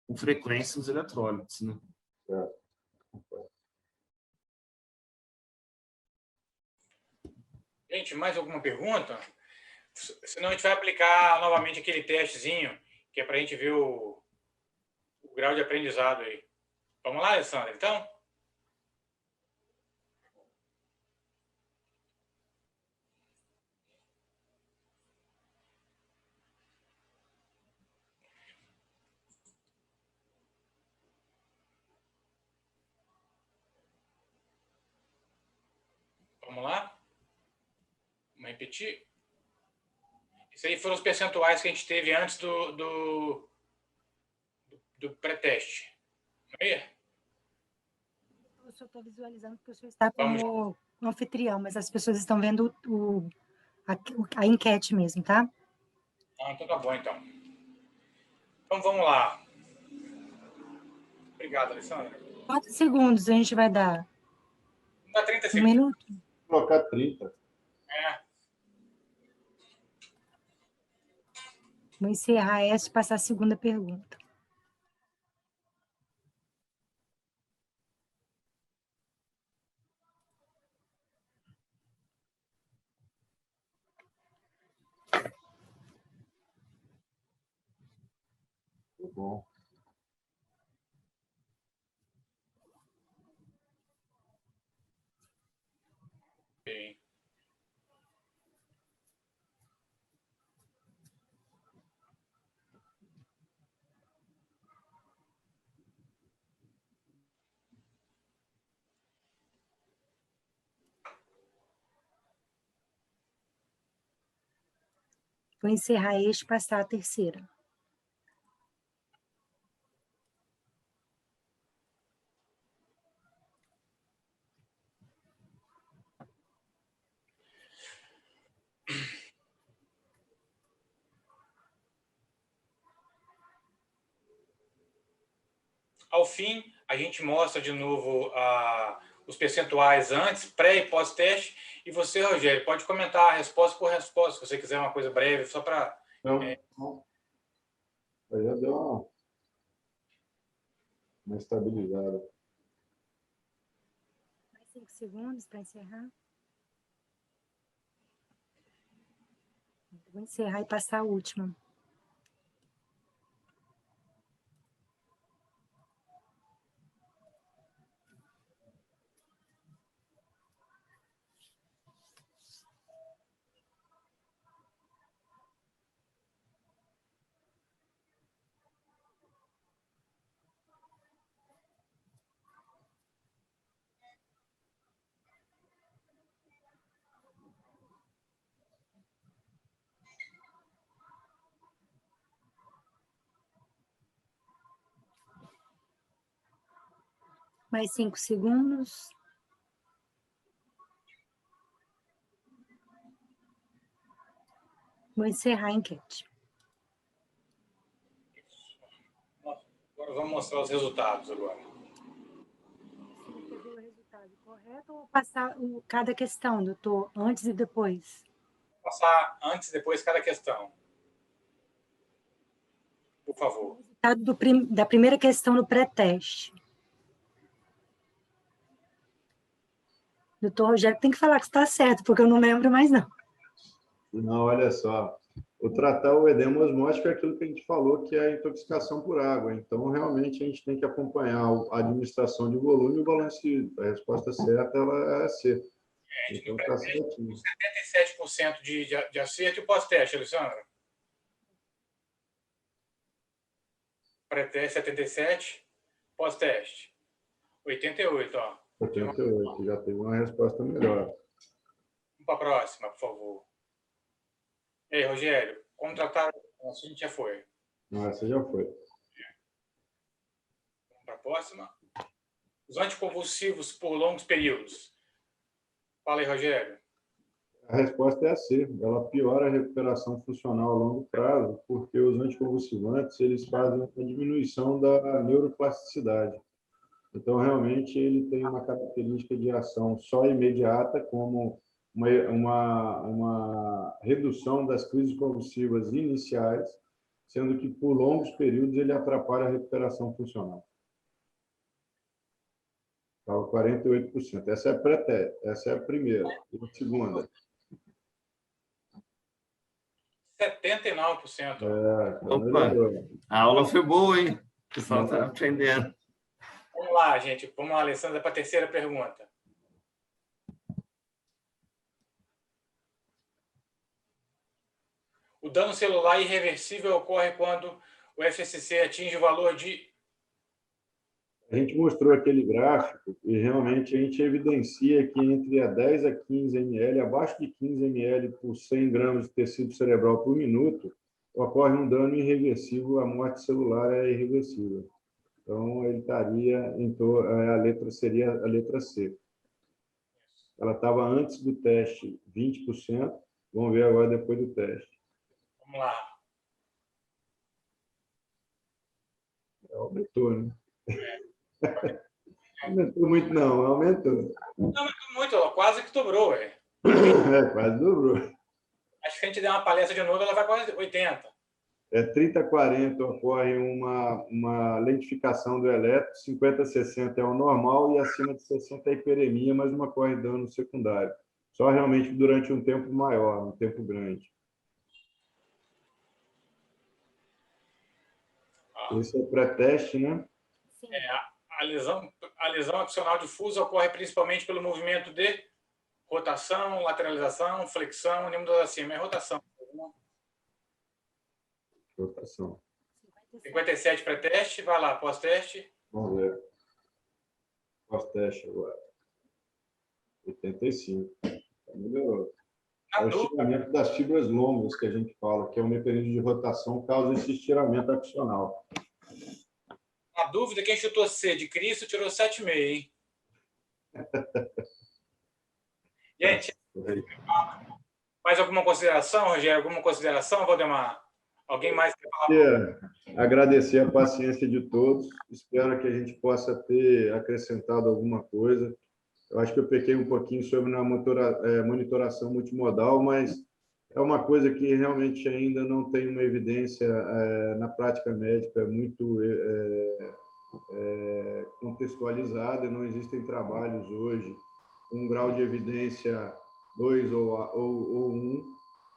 com frequência os eletrólitos, né? Gente, mais alguma pergunta? Senão a gente vai aplicar novamente aquele testezinho, que é para a gente ver o grau de aprendizado aí. Vamos lá, Alessandra, então? Vamos lá? Vamos repetir? Isso aí foram os percentuais que a gente teve antes do pré-teste. Não é? Eu só estou visualizando porque o senhor está como anfitrião, mas as pessoas estão vendo a enquete mesmo, tá? Ah, então tá bom, então. Então vamos lá. Obrigado, Alessandra. Quantos segundos a gente vai dar? Dá 30 Um segundos. minuto? Vou colocar 30. Vou encerrar essa e passar a segunda pergunta. Muito bom. Ok. Vou encerrar este e passar a terceira. Ao fim, a gente mostra de novo os percentuais antes, pré e pós-teste. E você, Rogério, pode comentar a resposta por resposta, se você quiser uma coisa breve, só para... Não, aí já deu uma estabilizada. Mais 5 segundos para encerrar. Vou encerrar e passar a última. Mais 5 segundos. Vou encerrar a enquete. Agora vamos mostrar os resultados agora. Você viu o resultado correto ou passar cada questão, doutor, antes e depois? Passar antes e depois cada questão. Por favor. Resultado da primeira questão no pré-teste. Doutor Rogério tem que falar que está certo, porque eu não lembro mais, não. Não, olha só. O tratar o edema osmótico é aquilo que a gente falou, que é a intoxicação por água. Então, realmente, a gente tem que acompanhar a administração de volume e o balanço. A resposta certa ela é C. Então, está certinho. 77% de acerto e o pós-teste, Alessandra? Pré-teste 77, pós-teste 88, ó. 88, já teve uma resposta melhor. Vamos para a próxima, por favor. E aí, Rogério, como tratar? Nossa, a gente já foi. Essa já foi. Vamos para a próxima. Os anticonvulsivos por longos períodos. Fala aí, Rogério. A resposta é a C. Ela piora a recuperação funcional a longo prazo, porque os anticonvulsivantes eles fazem uma diminuição da neuroplasticidade. Então, realmente, ele tem uma característica de ação só imediata, como uma redução das crises convulsivas iniciais, sendo que, por longos períodos, ele atrapalha a recuperação funcional. Estava 48%. Essa é a pré-teste, essa é a primeira. E a segunda? 79%. Opa, a aula foi boa, hein? O pessoal está aprendendo. Vamos lá, gente. Vamos lá, Alessandra, para a terceira pergunta. O dano celular irreversível ocorre quando o FSC atinge o valor de... A gente mostrou aquele gráfico e realmente a gente evidencia que entre a 10 a 15 ml, abaixo de 15 ml por 100 gramas de tecido cerebral por minuto, ocorre um dano irreversível, a morte celular é irreversível. Então, ele estaria, a letra seria a letra C. Ela estava antes do teste 20%, vamos ver agora depois do teste. Vamos lá. Aumentou, né? Aumentou muito, não, aumentou. Não aumentou muito, ó, quase que dobrou, velho. Quase dobrou. Acho que a gente der uma palestra de novo, ela vai quase 80. 30-40 ocorre uma lentificação do eletro, 50-60 é o normal e acima de 60 é a hiperemia, mas não ocorre dano secundário. Só realmente durante um tempo maior, um tempo grande. Esse é o pré-teste, né? A lesão axial difusa ocorre principalmente pelo movimento de rotação, lateralização, flexão, nenhum dos acima. É rotação. Rotação. 57 pré-teste, vai lá, pós-teste. Vamos ver. Pós-teste agora. 85. Melhorou. É o estiramento das fibras longas que a gente fala, que é um mecanismo de rotação, causa esse estiramento axial. Na dúvida, quem chutou C de Cristo tirou 7,5, hein? Gente, mais alguma consideração, Rogério? Alguma consideração, Valdemar? Alguém mais quer falar? Queria agradecer a paciência de todos. Espero que a gente possa ter acrescentado alguma coisa. Eu acho que eu pequei um pouquinho sobre a monitoração multimodal, mas é uma coisa que realmente ainda não tem uma evidência na prática médica muito contextualizada. Não existem trabalhos hoje com um grau de evidência 2 ou 1.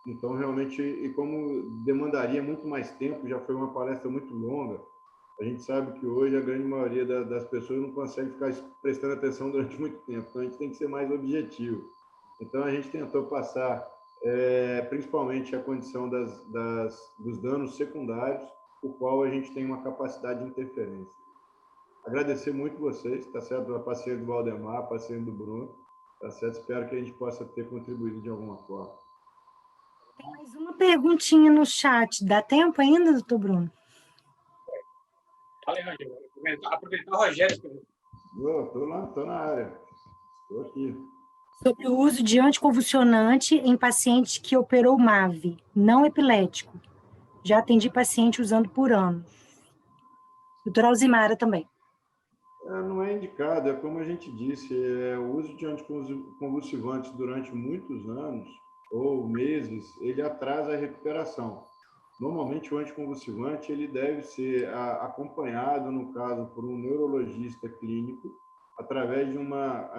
Então, realmente, e como demandaria muito mais tempo, já foi uma palestra muito longa, a gente sabe que hoje a grande maioria das pessoas não consegue ficar prestando atenção durante muito tempo, então a gente tem que ser mais objetivo. Então, a gente tentou passar principalmente a condição dos danos secundários, o qual a gente tem uma capacidade de interferência. Agradecer muito vocês, tá certo? A paciência do Valdemar, a paciência do Bruno, tá certo? Espero que a gente possa ter contribuído de alguma forma. Tem mais uma perguntinha no chat. Dá tempo ainda, doutor Bruno? Fala aí, Rogério. Aproveitar o Rogério. Estou na área. Estou aqui. Sobre o uso de anticonvulsionante em paciente que operou MAVE, não epilético. Já atendi paciente usando por anos. Doutora Alzimara também. Não é indicado, é como a gente disse, o uso de anticonvulsivantes durante muitos anos ou meses, ele atrasa a recuperação. Normalmente, o anticonvulsivante ele deve ser acompanhado, no caso, por um neurologista clínico, através de uma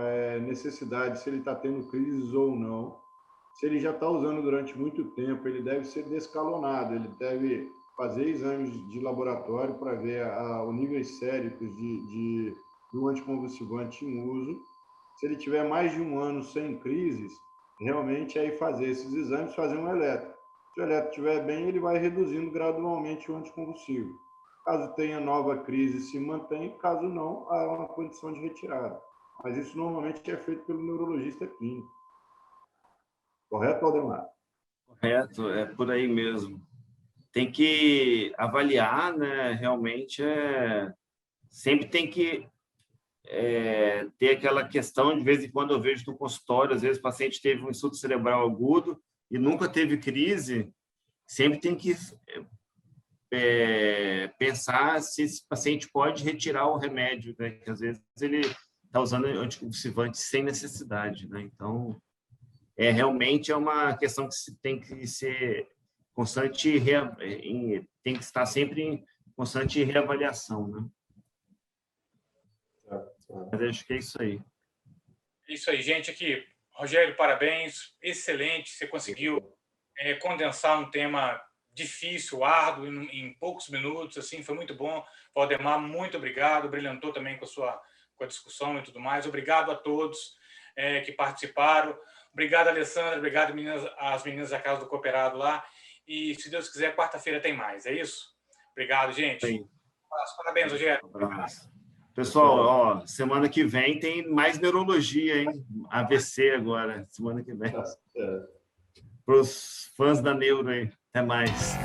necessidade, se ele está tendo crises ou não. Se ele já está usando durante muito tempo, ele deve ser descalonado, ele deve fazer exames de laboratório para ver os níveis séricos do anticonvulsivante em uso. Se ele tiver mais de um ano sem crises, realmente aí fazer esses exames, fazer um eletro. Se o eletro estiver bem, ele vai reduzindo gradualmente o anticonvulsivo. Caso tenha nova crise, se mantém. Caso não, há uma condição de retirada. Mas isso normalmente é feito pelo neurologista clínico. Correto, Valdemar? Correto, é por aí mesmo. Tem que avaliar, né? Realmente, sempre tem que ter aquela questão, de vez em quando eu vejo no consultório, às vezes o paciente teve um insuto cerebral agudo e nunca teve crise, sempre tem que pensar se esse paciente pode retirar o remédio, né? Que às vezes ele está usando anticonvulsivante sem necessidade, né? Então, realmente é uma questão que tem que ser constante, tem que estar sempre em constante reavaliação, né? Mas acho que é isso aí. Isso aí, gente. Aqui, Rogério, parabéns. Excelente. Você conseguiu condensar um tema difícil, árduo, em poucos minutos. Assim, foi muito bom. Valdemar, muito obrigado. Brilhantou também com a discussão e tudo mais. Obrigado a todos que participaram. Obrigado, Alessandra. Obrigado, às meninas da Casa do Cooperado lá. E, se Deus quiser, quarta-feira tem mais. É isso? Obrigado, gente. Sim. Parabéns, Rogério. Um abraço. Pessoal, semana que vem tem mais neurologia, hein? AVC agora, semana que vem. Para os fãs da neuro aí. Até mais.